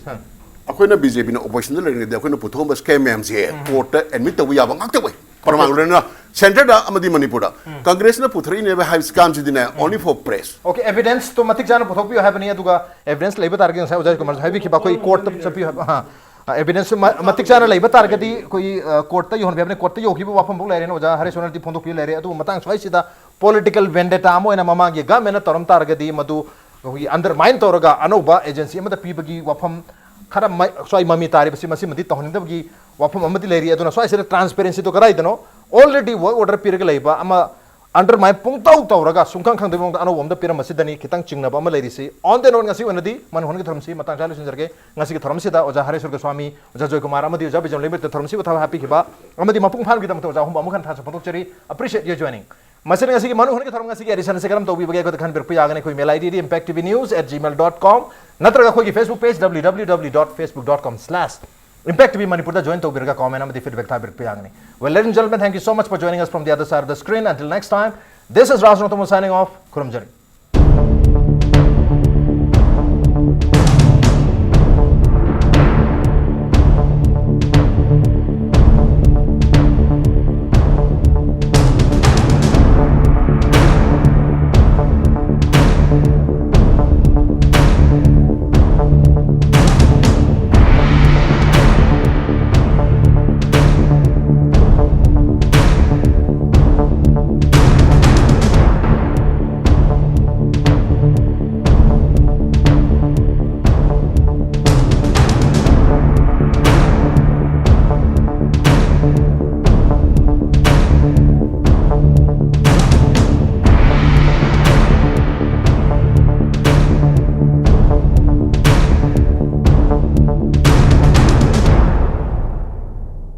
S3: अखोइना बीजेपी ना ओपोजिशन लेने दे अखोइना पुथोम स्कैम मैम से कोर्ट एडमिट तो या बंगाक तो परमांग लेना सेंटर दा अमदी मणिपुर दा कांग्रेस ना पुथरी ने हाई स्कैम जिदिना only for press
S1: okay evidence तो मतिक जाना पुथोपियो है बनी अदुगा एविडेंस लेबा तारगे साइ उजाय कुमार हाइबी खिबा कोई कोर्ट तब चपियो हां एविडेंस मतिक जाना लेबा तारगदी कोई कोर्ट ता योहन बेबने कोर्ट ता योखिबो वाफम बुक लेरे न उजा हरेश्वर ती फोंदो पियो लेरे अदु मतंग स्वाइ सिदा पॉलिटिकल वेंडेटा मोयना ममागे गमेना तरम तारगदी मदु कोई अंडरमाइन तोरगा अनोबा एजेंसी अमदा पीबगी वाफम खरा स्वाइ ममी तारे बसी मसी मदि तहनिदबगी वाफम अमदि लेरी अदुना स्वाइ से ट्रांसपेरेंसी तो कराइ दनो ऑलरेडी वर्क ऑर्डर पिरग लेबा अमा अंडर माइ पुंगताउ तौरगा सुंखं खंग देबोंग अनो वमदा पिरम मसिदनी खितंग चिंगनबा अमा लेरिसी ऑन द नोट ngasi वनदी मन होनगी थरमसी मतंग चालु सिंजरगे ngasi की थरमसी दा ओजा हरेश्वर गोस्वामी ओजा जयकुमार अमदि ओजा बिजम लेबे थरमसी बथा हैप्पी खिबा अमदि मपुंग फान गिदम तो ओजा हम अमुखन था सपतो चरी अप्रिशिएट योर जॉइनिंग मसन ngasi की मनु होनगी थरम ngasi की एडिशन से करम तौबी बगे को खन बिरपु यागने कोई मेल आईडी impacttvnews@gmail.com नत्रगा कोई Facebook page www.facebook.com/impacttv manipur da join to birga comment amadi feedback tha birppu yagne well ladies and gentlemen thank you so much for joining us from the other side of the screen until next time this is Raj Nongthombam signing off kurum jari